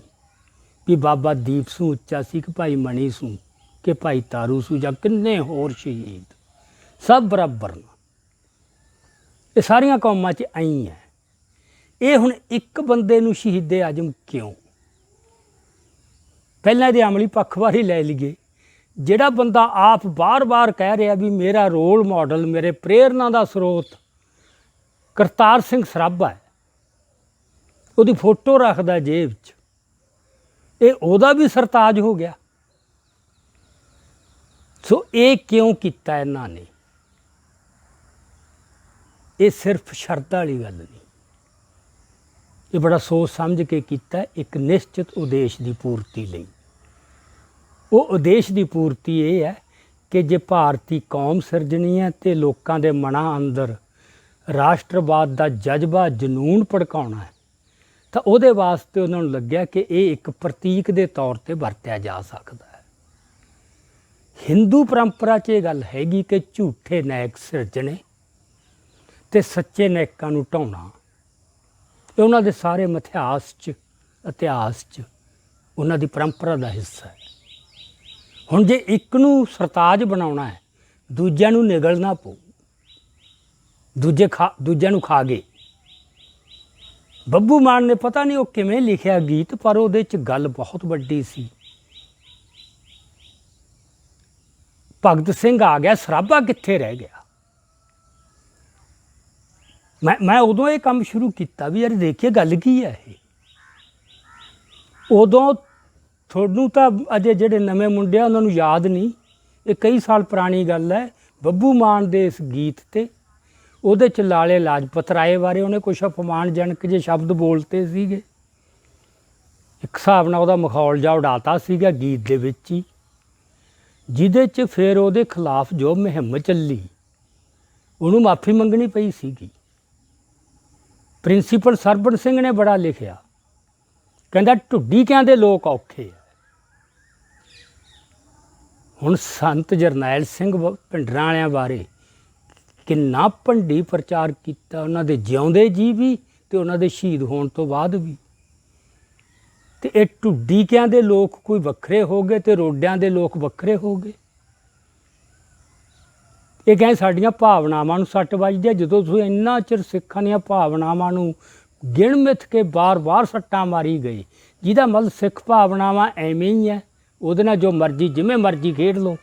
ਵੀ ਬਾਬਾ ਦੀਪ ਸਿੰਘ ਉੱਚਾ ਸੀ ਕਿ ਭਾਈ ਮਣੀ ਸਿੰਘ ਕਿ ਭਾਈ ਤਾਰੂ ਸਿੰਘ ਜਾਂ ਕਿੰਨੇ ਹੋਰ ਸ਼ਹੀਦ, ਸਭ ਬਰਾਬਰ ਨੇ। ਇਹ ਸਾਰੀਆਂ ਕੌਮਾਂ 'ਚ ਆਈ ਹੈ। ਇਹ ਹੁਣ ਇੱਕ ਬੰਦੇ ਨੂੰ ਸ਼ਹੀਦੇ ਆਜ਼ਮ ਕਿਉਂ? ਪਹਿਲਾਂ ਇਹਦੇ ਅਮਲੀ ਪੱਖ ਬਾਰੇ ਲੈ ਲਈਏ। ਜਿਹੜਾ ਬੰਦਾ ਆਪ ਬਾਰ-ਬਾਰ ਕਹਿ ਰਿਹਾ ਵੀ ਮੇਰਾ ਰੋਲ ਮਾਡਲ, ਮੇਰੇ ਪ੍ਰੇਰਨਾ ਦਾ ਸਰੋਤ ਕਰਤਾਰ ਸਿੰਘ ਸਰਾਭਾ ਹੈ, ਉਹਦੀ ਫੋਟੋ ਰੱਖਦਾ ਜੇਬ 'ਚ, ਇਹ ਉਹਦਾ ਵੀ ਸਰਤਾਜ ਹੋ ਗਿਆ। ਸੋ ਇਹ ਕਿਉਂ ਕੀਤਾ ਇਹਨਾਂ ਨੇ? ਇਹ ਸਿਰਫ ਸ਼ਰਧਾ ਵਾਲੀ ਗੱਲ ਨਹੀਂ, ਇਹ ਬੜਾ ਸੋਚ ਸਮਝ ਕੇ ਕੀਤਾ, ਇੱਕ ਨਿਸ਼ਚਿਤ ਉਦੇਸ਼ ਦੀ ਪੂਰਤੀ ਲਈ। ਉਹ ਉਦੇਸ਼ ਦੀ ਪੂਰਤੀ ਇਹ ਹੈ ਕਿ ਜੇ ਭਾਰਤੀ ਕੌਮ ਸਿਰਜਣੀ ਹੈ ਅਤੇ ਲੋਕਾਂ ਦੇ ਮਨਾਂ ਅੰਦਰ ਰਾਸ਼ਟਰਵਾਦ ਦਾ ਜਜ਼ਬਾ, ਜਨੂੰਨ ਭੜਕਾਉਣਾ ਹੈ, ਤਾਂ ਉਹਦੇ ਵਾਸਤੇ ਉਹਨਾਂ ਨੂੰ ਲੱਗਿਆ ਕਿ ਇਹ ਇੱਕ ਪ੍ਰਤੀਕ ਦੇ ਤੌਰ 'ਤੇ ਵਰਤਿਆ ਜਾ ਸਕਦਾ ਹੈ। ਹਿੰਦੂ ਪਰੰਪਰਾ 'ਚ ਇਹ ਗੱਲ ਹੈਗੀ ਕਿ ਝੂਠੇ ਨਾਇਕ ਸਿਰਜਣੇ ਅਤੇ ਸੱਚੇ ਨਾਇਕਾਂ ਨੂੰ ਢਾਉਣਾ, ਇਹ ਉਹਨਾਂ ਦੇ ਸਾਰੇ ਇਤਿਹਾਸ 'ਚ ਉਹਨਾਂ ਦੀ ਪਰੰਪਰਾ ਦਾ ਹਿੱਸਾ ਹੈ। ਹੁਣ ਜੇ ਇੱਕ ਨੂੰ ਸਰਤਾਜ ਬਣਾਉਣਾ ਹੈ, ਦੂਜਿਆਂ ਨੂੰ ਨਿਗਲਣਾ ਪਊ, ਦੂਜਿਆਂ ਨੂੰ ਖਾ ਗਏ। ਬੱਬੂ ਮਾਨ ਨੇ ਪਤਾ ਨਹੀਂ ਉਹ ਕਿਵੇਂ ਲਿਖਿਆ ਗੀਤ, ਪਰ ਉਹਦੇ 'ਚ ਗੱਲ ਬਹੁਤ ਵੱਡੀ ਸੀ। ਭਗਤ ਸਿੰਘ ਆ ਗਿਆ, ਸਰਾਭਾ ਕਿੱਥੇ ਰਹਿ ਗਿਆ? ਮੈਂ ਉਦੋਂ ਇਹ ਕੰਮ ਸ਼ੁਰੂ ਕੀਤਾ ਵੀ ਯਾਰ ਦੇਖੀਏ ਗੱਲ ਕੀ ਹੈ ਇਹ। ਉਦੋਂ ਤੁਹਾਨੂੰ ਤਾਂ ਅਜੇ ਜਿਹੜੇ ਨਵੇਂ ਮੁੰਡੇ ਆ ਉਹਨਾਂ ਨੂੰ ਯਾਦ ਨਹੀਂ, ਇਹ ਕਈ ਸਾਲ ਪੁਰਾਣੀ ਗੱਲ ਹੈ। ਬੱਬੂ ਮਾਨ ਦੇ ਇਸ ਗੀਤ 'ਤੇ ਉਹਦੇ 'ਚ ਲਾਲੇ ਲਾਜਪਤ ਰਾਏ ਬਾਰੇ ਉਹਨੇ ਕੁਛ ਅਪਮਾਨਜਨਕ ਜਿਹੇ ਸ਼ਬਦ ਬੋਲਤੇ ਸੀਗੇ। ਇੱਕ ਹਿਸਾਬ ਨਾਲ ਉਹਦਾ ਮਖੌਲ ਜਿਹਾ ਉਡਾਤਾ ਸੀਗਾ ਗੀਤ ਦੇ ਵਿੱਚ ਹੀ, ਜਿਹਦੇ 'ਚ ਫਿਰ ਉਹਦੇ ਖਿਲਾਫ ਜੋ ਮੁਹਿੰਮ ਚੱਲੀ ਉਹਨੂੰ ਮਾਫੀ ਮੰਗਣੀ ਪਈ ਸੀਗੀ। ਪ੍ਰਿੰਸੀਪਲ ਸਰਬਣ ਸਿੰਘ ਨੇ ਬੜਾ ਲਿਖਿਆ, ਕਹਿੰਦਾ ਢੁੱਡੀਕਿਆਂ ਦੇ ਲੋਕ ਔਖੇ ਆ। ਹੁਣ ਸੰਤ ਜਰਨੈਲ ਸਿੰਘ ਭਿੰਡਰਾਂ ਵਾਲਿਆਂ ਬਾਰੇ ਕਿੰਨਾ ਭੰਡੀ ਪ੍ਰਚਾਰ ਕੀਤਾ, ਉਹਨਾਂ ਦੇ ਜਿਉਂਦੇ ਜੀ ਵੀ ਅਤੇ ਉਹਨਾਂ ਦੇ ਸ਼ਹੀਦ ਹੋਣ ਤੋਂ ਬਾਅਦ ਵੀ। ਅਤੇ ਇਹ ਢੁੱਡੀਕਿਆਂ ਦੇ ਲੋਕ ਕੋਈ ਵੱਖਰੇ ਹੋ ਗਏ ਅਤੇ ਰੋਡਿਆਂ ਦੇ ਲੋਕ ਵੱਖਰੇ ਹੋ ਗਏ। ਇਹ ਕਹਿੰਦੇ ਸਾਡੀਆਂ ਭਾਵਨਾਵਾਂ ਨੂੰ ਸੱਟ ਵੱਜਦੀ ਹੈ। ਜਦੋਂ ਤੁਸੀਂ ਇੰਨਾ ਚਿਰ ਸਿੱਖਾਂ ਦੀਆਂ ਭਾਵਨਾਵਾਂ ਨੂੰ ਗਿਣ ਮਿੱਥ ਕੇ ਬਾਰ-ਬਾਰ ਸੱਟਾਂ ਮਾਰੀ ਗਏ, ਜਿਹਦਾ ਮਤਲਬ ਸਿੱਖ ਭਾਵਨਾਵਾਂ ਐਵੇਂ ਹੀ ਹੈ, ਉਹਦੇ ਨਾਲ ਜੋ ਮਰਜ਼ੀ ਜਿਵੇਂ ਮਰਜ਼ੀ ਖੇਡ ਲਓ,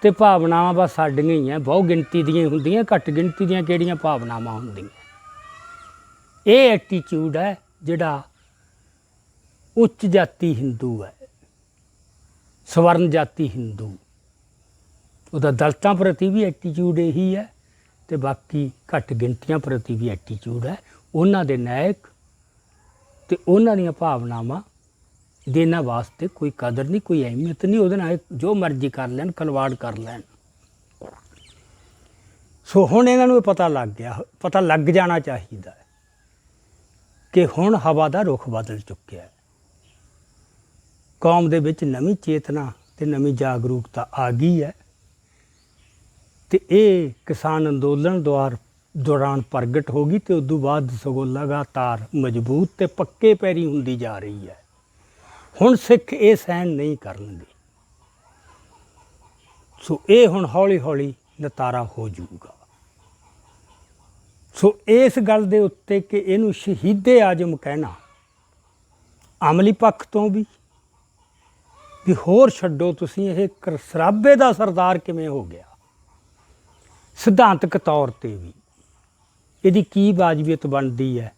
ਅਤੇ ਭਾਵਨਾਵਾਂ ਬਸ ਸਾਡੀਆਂ ਹੀ ਹੈ, ਬਹੁ ਗਿਣਤੀ ਦੀਆਂ ਹੁੰਦੀਆਂ, ਘੱਟ ਗਿਣਤੀ ਦੀਆਂ ਕਿਹੜੀਆਂ ਭਾਵਨਾਵਾਂ ਹੁੰਦੀਆਂ। ਇਹ ਐਟੀਚਿਊਡ ਹੈ ਜਿਹੜਾ ਉੱਚ ਜਾਤੀ ਹਿੰਦੂ ਹੈ, ਸਵਰਨ ਜਾਤੀ ਹਿੰਦੂ, ਉਹਦਾ ਦਲਿਤਾਂ ਪ੍ਰਤੀ ਵੀ ਐਟੀਚਿਊਡ ਇਹੀ ਹੈ, ਅਤੇ ਬਾਕੀ ਘੱਟ ਗਿਣਤੀਆਂ ਪ੍ਰਤੀ ਵੀ ਐਟੀਚਿਊਡ ਹੈ। ਉਹਨਾਂ ਦੇ ਨਾਇਕ ਅਤੇ ਉਹਨਾਂ ਦੀਆਂ ਭਾਵਨਾਵਾਂ ਦੇ ਇਹਨਾਂ ਵਾਸਤੇ ਕੋਈ ਕਦਰ ਨਹੀਂ, ਕੋਈ ਅਹਿਮੀਅਤ ਨਹੀਂ, ਉਹਦੇ ਨਾਲ ਜੋ ਮਰਜ਼ੀ ਕਰ ਲੈਣ, ਖਿਲਵਾੜ ਕਰ ਲੈਣ। ਸੋ ਹੁਣ ਇਹਨਾਂ ਨੂੰ ਇਹ ਪਤਾ ਲੱਗ ਗਿਆ, ਪਤਾ ਲੱਗ ਜਾਣਾ ਚਾਹੀਦਾ ਹੈ ਕਿ ਹੁਣ ਹਵਾ ਦਾ ਰੁਖ ਬਦਲ ਚੁੱਕਿਆ ਹੈ। ਕੌਮ ਦੇ ਵਿੱਚ ਨਵੀਂ ਚੇਤਨਾ ਅਤੇ ਨਵੀਂ ਜਾਗਰੂਕਤਾ ਆ ਗਈ ਹੈ, ਅਤੇ ਇਹ ਕਿਸਾਨ ਅੰਦੋਲਨ ਦੌਰਾਨ ਪ੍ਰਗਟ ਹੋ ਗਈ ਤੇ ਉਦੋਂ ਬਾਅਦ ਸਗੋਂ ਲਗਾਤਾਰ ਮਜ਼ਬੂਤ ਤੇ ਪੱਕੇ ਪੈਰੀ ਹੁੰਦੀ ਜਾ ਰਹੀ ਹੈ। ਹੁਣ ਸਿੱਖ ਇਹ ਸਹਿਣ ਨਹੀਂ ਕਰਨਗੇ। ਸੋ ਇਹ ਹੁਣ ਹੌਲੀ ਹੌਲੀ ਨਤਾਰਾ ਹੋ ਜਾਊਗਾ। ਸੋ ਇਸ ਗੱਲ ਦੇ ਉੱਤੇ ਕਿ ਇਹਨੂੰ ਸ਼ਹੀਦੇ ਆਜ਼ਮ ਕਹਿਣਾ ਅਮਲੀ ਪੱਖ ਤੋਂ ਵੀ ਹੋਰ ਛੱਡੋ, ਤੁਸੀਂ ਇਹ ਸਰਾਬੇ ਦਾ ਸਰਦਾਰ ਕਿਵੇਂ ਹੋ ਗਿਆ, ਸਿਧਾਂਤਕ ਤੌਰ ਤੇ ਵੀ ਇਹਦੀ ਕੀ ਵਾਜਬੀਅਤ ਬਣਦੀ ਹੈ।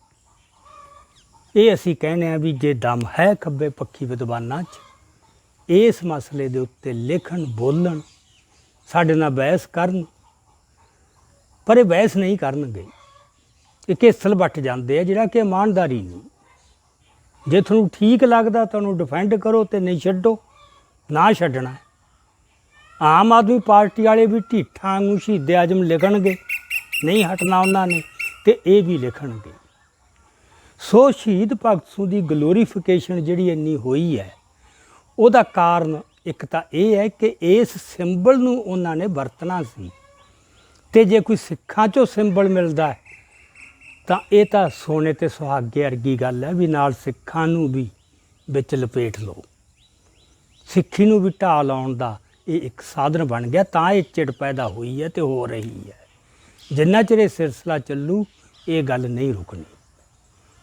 ਇਹ ਅਸੀਂ ਕਹਿੰਦੇ ਹਾਂ ਵੀ ਜੇ ਦਮ ਹੈ ਖੱਬੇ ਪੱਖੀ ਵਿਦਵਾਨਾਂ 'ਚ, ਇਸ ਮਸਲੇ ਦੇ ਉੱਤੇ ਲਿਖਣ ਬੋਲਣ, ਸਾਡੇ ਨਾਲ ਬਹਿਸ ਕਰਨ, ਪਰ ਇਹ ਬਹਿਸ ਨਹੀਂ ਕਰਨਗੇ। ਇਹ ਕੇਸਲ ਵੱਟ ਜਾਂਦੇ ਆ, ਜਿਹੜਾ ਕਿ ਇਮਾਨਦਾਰੀ ਨਹੀਂ। ਜੇ ਤੁਹਾਨੂੰ ਠੀਕ ਲੱਗਦਾ ਤੁਹਾਨੂੰ ਡਿਫੈਂਡ ਕਰੋ ਤੇ ਨਹੀਂ ਛੱਡੋ, ਨਾ ਛੱਡਣਾ। ਆਮ ਆਦਮੀ ਪਾਰਟੀ ਵਾਲੇ ਵੀ ਢੀਠਾਂ ਨੂੰ ਸ਼ਹੀਦੇ ਆਜ਼ਮ ਲਿਖਣਗੇ, ਨਹੀਂ ਹਟਣਾ ਉਹਨਾਂ ਨੇ, ਤੇ ਇਹ ਵੀ ਲਿਖਣਗੇ। ਸੋ ਸ਼ਹੀਦ ਭਗਤ ਸਿੰਘ ਦੀ ਗਲੋਰੀਫਿਕੇਸ਼ਨ ਜਿਹੜੀ ਇੰਨੀ ਹੋਈ ਹੈ, ਉਹਦਾ ਕਾਰਨ ਇੱਕ ਤਾਂ ਇਹ ਹੈ ਕਿ ਇਸ ਸਿੰਬਲ ਨੂੰ ਉਹਨਾਂ ਨੇ ਵਰਤਣਾ ਸੀ, ਤੇ ਜੇ ਕੋਈ ਸਿੱਖਾਂ 'ਚੋਂ ਸਿੰਬਲ ਮਿਲਦਾ ਹੈ ਤਾਂ ਇਹ ਤਾਂ ਸੋਨੇ ਤੇ ਸੁਹਾਗੇ ਵਰਗੀ ਗੱਲ ਹੈ ਵੀ ਨਾਲ ਸਿੱਖਾਂ ਨੂੰ ਵੀ ਵਿੱਚ ਲਪੇਟ ਲਓ। ਸਿੱਖੀ ਨੂੰ ਵੀ ਢਾਹ ਲਾਉਣ ਦਾ ਇਹ ਇੱਕ ਸਾਧਨ ਬਣ ਗਿਆ, ਤਾਂ ਇਹ ਚਿੜ ਪੈਦਾ ਹੋਈ ਹੈ ਤੇ ਹੋ ਰਹੀ ਹੈ। ਜਿੰਨਾ ਚਿਰ ਇਹ ਸਿਲਸਿਲਾ ਚੱਲੂ ਇਹ ਗੱਲ ਨਹੀਂ ਰੁਕਣੀ।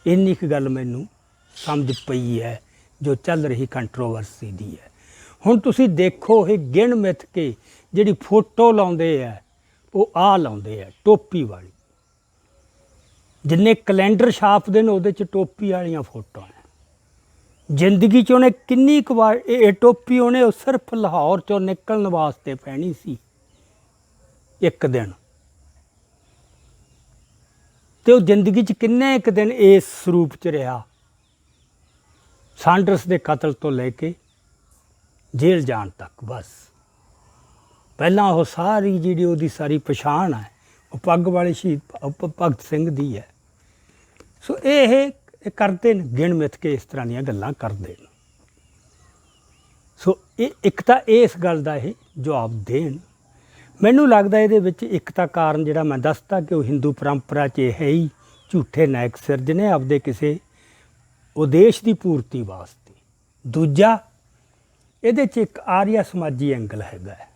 ਇੰਨੀ ਕੁ ਗੱਲ ਮੈਨੂੰ ਸਮਝ ਪਈ ਹੈ ਜੋ ਚੱਲ ਰਹੀ ਕੰਟਰੋਵਰਸੀ ਦੀ ਹੈ। ਹੁਣ ਤੁਸੀਂ ਦੇਖੋ, ਇਹ ਗਿਣ ਮਿੱਥ ਕੇ ਜਿਹੜੀ ਫੋਟੋ ਲਾਉਂਦੇ ਆ ਉਹ ਆਹ ਲਾਉਂਦੇ ਆ ਟੋਪੀ ਵਾਲੀ। ਜਿੰਨੇ ਕੈਲੰਡਰ ਛਾਪਦੇ ਨੇ ਉਹਦੇ 'ਚ ਟੋਪੀ ਵਾਲੀਆਂ ਫੋਟੋਆਂ। ਜ਼ਿੰਦਗੀ 'ਚ ਉਹਨੇ ਕਿੰਨੀ ਕੁ ਵਾਰ ਇਹ ਟੋਪੀ ਉਹਨੇ ਉਹ ਸਿਰਫ ਲਾਹੌਰ 'ਚੋਂ ਨਿਕਲਣ ਵਾਸਤੇ ਪਹਿਨੀ ਸੀ ਇੱਕ ਦਿਨ, ਤੇ ਉਹ ਜ਼ਿੰਦਗੀ 'ਚ ਕਿੰਨੇ ਇੱਕ ਦਿਨ ਇਸ ਸਰੂਪ 'ਚ ਰਿਹਾ। ਸਾਂਡਰਸ ਦੇ ਕਤਲ ਤੋਂ ਲੈ ਕੇ ਜੇਲ੍ਹ ਜਾਣ ਤੱਕ। ਬਸ ਪਹਿਲਾਂ ਉਹ ਸਾਰੀ ਜਿਹੜੀ ਉਹਦੀ ਸਾਰੀ ਪਛਾਣ ਹੈ ਉਹ ਪੱਗ ਵਾਲੇ ਸ਼ਹੀਦ ਭਗਤ ਸਿੰਘ ਦੀ ਹੈ। ਸੋ ਇਹ ਕਰਦੇ ਨੇ, ਗਿਣ ਮਿੱਥ ਕੇ ਇਸ ਤਰ੍ਹਾਂ ਦੀਆਂ ਗੱਲਾਂ ਕਰਦੇ ਨੇ। ਸੋ ਇਹ ਇੱਕ ਤਾਂ ਇਸ ਗੱਲ ਦਾ ਇਹ ਜਵਾਬ ਦੇਣ। ਮੈਨੂੰ ਲੱਗਦਾ ਇਹਦੇ ਵਿੱਚ ਇੱਕ ਤਾਂ ਕਾਰਨ ਜਿਹੜਾ ਮੈਂ ਦੱਸਤਾ ਕਿ ਉਹ ਹਿੰਦੂ ਪਰੰਪਰਾ 'ਚ ਇਹ ਹੈ ਹੀ ਝੂਠੇ ਨਾਇਕ ਸਿਰਜਣੇ ਆਪਦੇ ਕਿਸੇ ਉਦੇਸ਼ ਦੀ ਪੂਰਤੀ ਵਾਸਤੇ। ਦੂਜਾ, ਇਹਦੇ 'ਚ ਇੱਕ ਆਰੀਆ ਸਮਾਜੀ ਐਂਗਲ ਹੈਗਾ ਹੈ।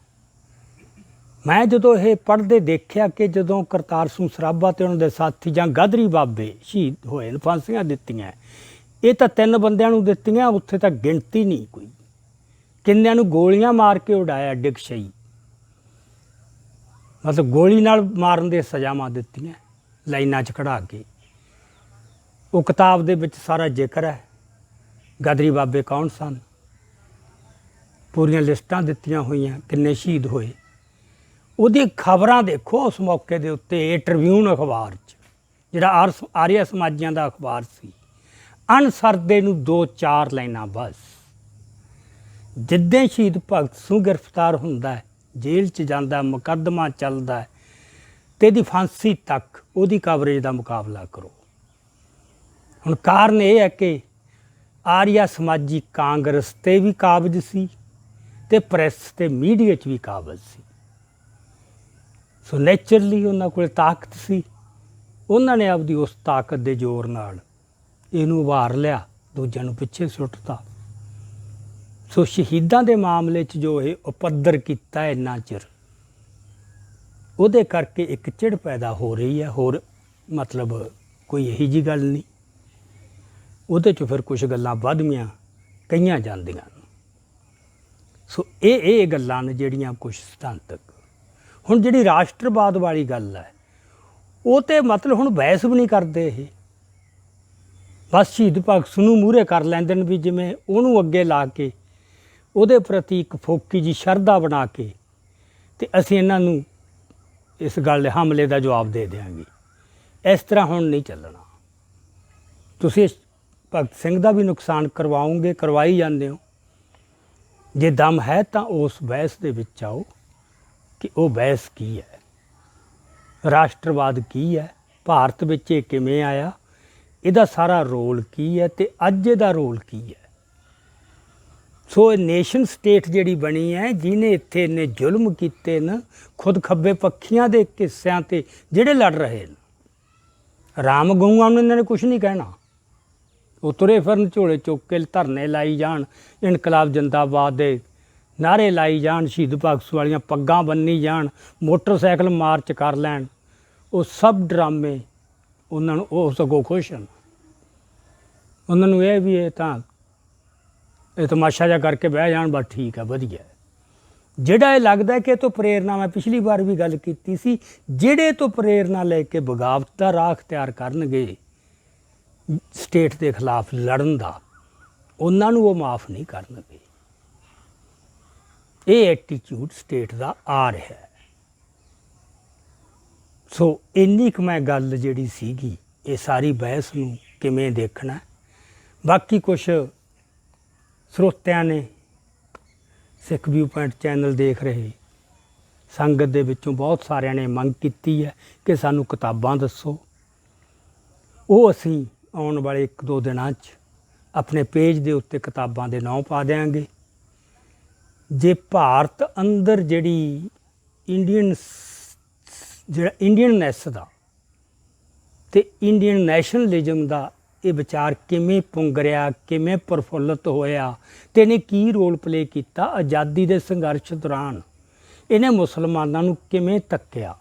ਮੈਂ ਜਦੋਂ ਇਹ ਪੜ੍ਹਦੇ ਦੇਖਿਆ ਕਿ ਜਦੋਂ ਕਰਤਾਰ ਸਿੰਘ ਸਰਾਭਾ ਤੇ ਉਹਨਾਂ ਦੇ ਸਾਥੀ ਜਾਂ ਗਾਦਰੀ ਬਾਬੇ ਸ਼ਹੀਦ ਹੋਏ, ਫਾਂਸੀਆਂ ਦਿੱਤੀਆਂ, ਇਹ ਤਾਂ 3 ਬੰਦਿਆਂ ਨੂੰ ਦਿੱਤੀਆਂ, ਉੱਥੇ ਤਾਂ ਗਿਣਤੀ ਨਹੀਂ ਕੋਈ। ਕਿੰਨਿਆਂ ਨੂੰ ਗੋਲੀਆਂ ਮਾਰ ਕੇ ਉਡਾਇਆ ਡਿਗਸ਼ਈ, ਮਤਲਬ ਗੋਲੀ ਨਾਲ ਮਾਰਨ ਦੇ ਸਜ਼ਾਵਾਂ ਦਿੱਤੀਆਂ ਲਾਈਨਾਂ 'ਚ ਖੜਾ ਕੇ। ਉਹ ਕਿਤਾਬ ਦੇ ਵਿੱਚ ਸਾਰਾ ਜ਼ਿਕਰ ਹੈ, ਗਾਦਰੀ ਬਾਬੇ ਕੌਣ ਸਨ, ਪੂਰੀਆਂ ਲਿਸਟਾਂ ਦਿੱਤੀਆਂ ਹੋਈਆਂ ਕਿੰਨੇ ਸ਼ਹੀਦ ਹੋਏ। ਉਹਦੀ ਖਬਰਾਂ ਦੇਖੋ ਉਸ ਮੌਕੇ ਦੇ ਉੱਤੇ। ਇਹ ਟ੍ਰਿਬਿਊਨ ਅਖਬਾਰ 'ਚ, ਜਿਹੜਾ ਆਰੀਆ ਸਮਾਜੀਆਂ ਦਾ ਅਖਬਾਰ ਸੀ, ਅਣਸਰਦੇ ਨੂੰ 2-4 ਲਾਈਨਾਂ ਬਸ। ਜਿੱਦਾਂ ਸ਼ਹੀਦ ਭਗਤ ਸਿੰਘ ਗ੍ਰਿਫਤਾਰ ਹੁੰਦਾ ਹੈ, ਜੇਲ੍ਹ 'ਚ ਜਾਂਦਾ, ਮੁਕੱਦਮਾ ਚੱਲਦਾ, ਤੇ ਇਹਦੀ ਫਾਂਸੀ ਤੱਕ ਉਹਦੀ ਕਵਰੇਜ ਦਾ ਮੁਕਾਬਲਾ ਕਰੋ। ਹੁਣ ਕਾਰਨ ਇਹ ਹੈ ਕਿ ਆਰੀਆ ਸਮਾਜੀ ਕਾਂਗਰਸ 'ਤੇ ਵੀ ਕਾਬਜ਼ ਸੀ ਤੇ ਪ੍ਰੈਸ ਤੇ ਮੀਡੀਆ 'ਚ ਵੀ ਕਾਬਜ਼ ਸੀ। ਸੋ ਨੈਚੁਰਲੀ ਉਹਨਾਂ ਕੋਲ ਤਾਕਤ ਸੀ, ਉਹਨਾਂ ਨੇ ਆਪਦੀ ਉਸ ਤਾਕਤ ਦੇ ਜ਼ੋਰ ਨਾਲ ਇਹਨੂੰ ਉਭਾਰ ਲਿਆ, ਦੂਜਿਆਂ ਨੂੰ ਪਿੱਛੇ ਸੁੱਟਤਾ। ਸੋ ਸ਼ਹੀਦਾਂ ਦੇ ਮਾਮਲੇ 'ਚ ਜੋ ਇਹ ਉਪੱਦਰ ਕੀਤਾ ਇੰਨਾ ਚਿਰ, ਉਹਦੇ ਕਰਕੇ ਇੱਕ ਚਿੜ ਪੈਦਾ ਹੋ ਰਹੀ ਹੈ। ਹੋਰ ਮਤਲਬ ਕੋਈ ਇਹੀ ਜਿਹੀ ਗੱਲ ਨਹੀਂ। ਉਹਦੇ 'ਚ ਫਿਰ ਕੁਛ ਗੱਲਾਂ ਵੱਧਵੀਆਂ ਕਹੀਆਂ ਜਾਂਦੀਆਂ ਨੇ। ਸੋ ਇਹ ਗੱਲਾਂ ਨੇ ਜਿਹੜੀਆਂ ਕੁਛ ਸਿਧਾਂਤਕ। ਹੁਣ ਜਿਹੜੀ ਰਾਸ਼ਟਰਵਾਦ ਵਾਲੀ ਗੱਲ ਹੈ, ਉਹ ਤੇ ਮਤਲਬ ਹੁਣ ਬਹਿਸ ਵੀ ਨਹੀਂ ਕਰਦੇ। ਇਹ ਬਸ ਸ਼ਹੀਦ ਭਗਤ ਸਿੰਘ ਨੂੰ ਮੂਹਰੇ ਕਰ ਲੈਂਦੇ ਨੇ ਵੀ ਜਿਵੇਂ ਉਹਨੂੰ ਅੱਗੇ ਲਾ ਕੇ ਉਹਦੇ ਪ੍ਰਤੀ ਇੱਕ ਫੋਕੀ ਜੀ ਸ਼ਰਧਾ ਬਣਾ ਕੇ ਤੇ ਅਸੀਂ ਇਹਨਾਂ ਨੂੰ ਇਸ ਗੱਲ ਦੇ ਹਮਲੇ ਦਾ ਜਵਾਬ ਦੇ ਦਿਆਂਗੇ। ਇਸ ਤਰ੍ਹਾਂ ਹੁਣ ਨਹੀਂ ਚੱਲਣਾ। ਤੁਸੀਂ ਭਗਤ ਸਿੰਘ ਦਾ ਵੀ ਨੁਕਸਾਨ ਕਰਵਾਓਗੇ, ਕਰਵਾਈ ਜਾਂਦੇ ਹੋ। ਜੇ ਦਮ ਹੈ ਤਾਂ ਉਸ ਬਹਿਸ ਦੇ ਵਿੱਚ ਆਓ ਕਿ ਉਹ ਬਹਿਸ ਕੀ ਹੈ, ਰਾਸ਼ਟਰਵਾਦ ਕੀ ਹੈ, ਭਾਰਤ ਵਿੱਚ ਇਹ ਕਿਵੇਂ ਆਇਆ, ਇਹਦਾ ਸਾਰਾ ਰੋਲ ਕੀ ਹੈ ਤੇ ਅੱਜ ਇਹਦਾ ਰੋਲ ਕੀ ਹੈ। ਸੋ ਇਹ ਨੇਸ਼ਨ ਸਟੇਟ ਜਿਹੜੀ ਬਣੀ ਹੈ, ਜਿਹਨੇ ਇੱਥੇ ਇੰਨੇ ਜ਼ੁਲਮ ਕੀਤੇ ਨੇ ਖੁਦ ਖੱਬੇ ਪੱਖੀਆਂ ਦੇ ਕਿੱਸਿਆਂ ਤੇ ਜਿਹੜੇ ਲੜ ਰਹੇ ਨੇ। ਰਾਮ ਗਊਆਂ ਨੂੰ ਇਹਨਾਂ ਨੇ ਕੁਛ ਨਹੀਂ ਕਹਿਣਾ, ਉਹ ਤੁਰੇ ਫਿਰਨ ਝੋਲੇ ਚੁੱਕ ਕੇ ਧਰਨੇ ਲਾਈ ਜਾਣ, ਇਨਕਲਾਬ ਜਿੰਦਾਬਾਦ ਦੇ ਨਾਅਰੇ ਲਾਈ ਜਾਣ, ਸ਼ਹੀਦ ਭਗਤ ਸਿੰਘ ਵਾਲੀਆਂ ਪੱਗਾਂ ਬੰਨੀ ਜਾਣ, ਮੋਟਰਸਾਈਕਲ ਮਾਰਚ ਕਰ ਲੈਣ। ਉਹ ਸਭ ਡਰਾਮੇ ਉਹਨਾਂ ਨੂੰ, ਉਹ ਸਗੋਂ ਖੁਸ਼ ਹਨ। ਉਹਨਾਂ ਨੂੰ ਇਹ ਵੀ ਇਹ ਤਾਂ ਇਹ ਤਮਾਸ਼ਾ ਜਿਹਾ ਕਰਕੇ ਬਹਿ ਜਾਣ, ਬਸ ਠੀਕ ਹੈ, ਵਧੀਆ। ਜਿਹੜਾ ਇਹ ਲੱਗਦਾ ਕਿ ਇਹ ਤੋਂ ਪ੍ਰੇਰਨਾ, ਮੈਂ ਪਿਛਲੀ ਵਾਰ ਵੀ ਗੱਲ ਕੀਤੀ ਸੀ, ਜਿਹੜੇ ਤੋਂ ਪ੍ਰੇਰਨਾ ਲੈ ਕੇ ਬਗਾਵਤ ਦਾ ਰਾਹ ਅਖਤਿਆਰ ਕਰਨਗੇ ਸਟੇਟ ਦੇ ਖਿਲਾਫ ਲੜਨ ਦਾ, ਉਹਨਾਂ ਨੂੰ ਉਹ ਮਾਫ ਨਹੀਂ ਕਰਨਗੇ। ਇਹ ਐਟੀਟਿਊਡ ਸਟੇਟ ਦਾ ਆ ਰਿਹਾ ਹੈ। ਸੋ ਇੰਨੀ ਕੁ ਮੈਂ ਗੱਲ ਜਿਹੜੀ ਸੀਗੀ, ਇਹ ਸਾਰੀ ਬਹਿਸ ਨੂੰ ਕਿਵੇਂ ਦੇਖਣਾ। ਬਾਕੀ ਕੁਛ ਸਰੋਤਿਆਂ ਨੇ, ਸਿੱਖ ਵਿਊ ਪੁਆਇੰਟ ਚੈਨਲ ਦੇਖ ਰਹੇ ਸੰਗਤ ਦੇ ਵਿੱਚੋਂ ਬਹੁਤ ਸਾਰਿਆਂ ਨੇ ਮੰਗ ਕੀਤੀ ਹੈ ਕਿ ਸਾਨੂੰ ਕਿਤਾਬਾਂ ਦੱਸੋ। ਉਹ ਅਸੀਂ ਆਉਣ ਵਾਲੇ 1-2 ਦਿਨਾਂ 'ਚ ਆਪਣੇ ਪੇਜ ਦੇ ਉੱਤੇ ਕਿਤਾਬਾਂ ਦੇ ਨਾਂ ਪਾ ਦਿਆਂਗੇ। ਜੇ ਭਾਰਤ ਅੰਦਰ ਜਿਹੜੀ ਇੰਡੀਅਨਨੈਸ ਦਾ ਅਤੇ ਇੰਡੀਅਨ ਨੈਸ਼ਨਲਿਜ਼ਮ ਦਾ ਇਹ ਵਿਚਾਰ ਕਿਵੇਂ ਪੁੰਗਰਿਆ, ਕਿਵੇਂ ਪ੍ਰਫੁੱਲਤ ਹੋਇਆ ਅਤੇ ਇਹਨੇ ਕੀ ਰੋਲ ਪਲੇ ਕੀਤਾ ਆਜ਼ਾਦੀ ਦੇ ਸੰਘਰਸ਼ ਦੌਰਾਨ, ਇਹਨੇ ਮੁਸਲਮਾਨਾਂ ਨੂੰ ਕਿਵੇਂ ਧੱਕਿਆ,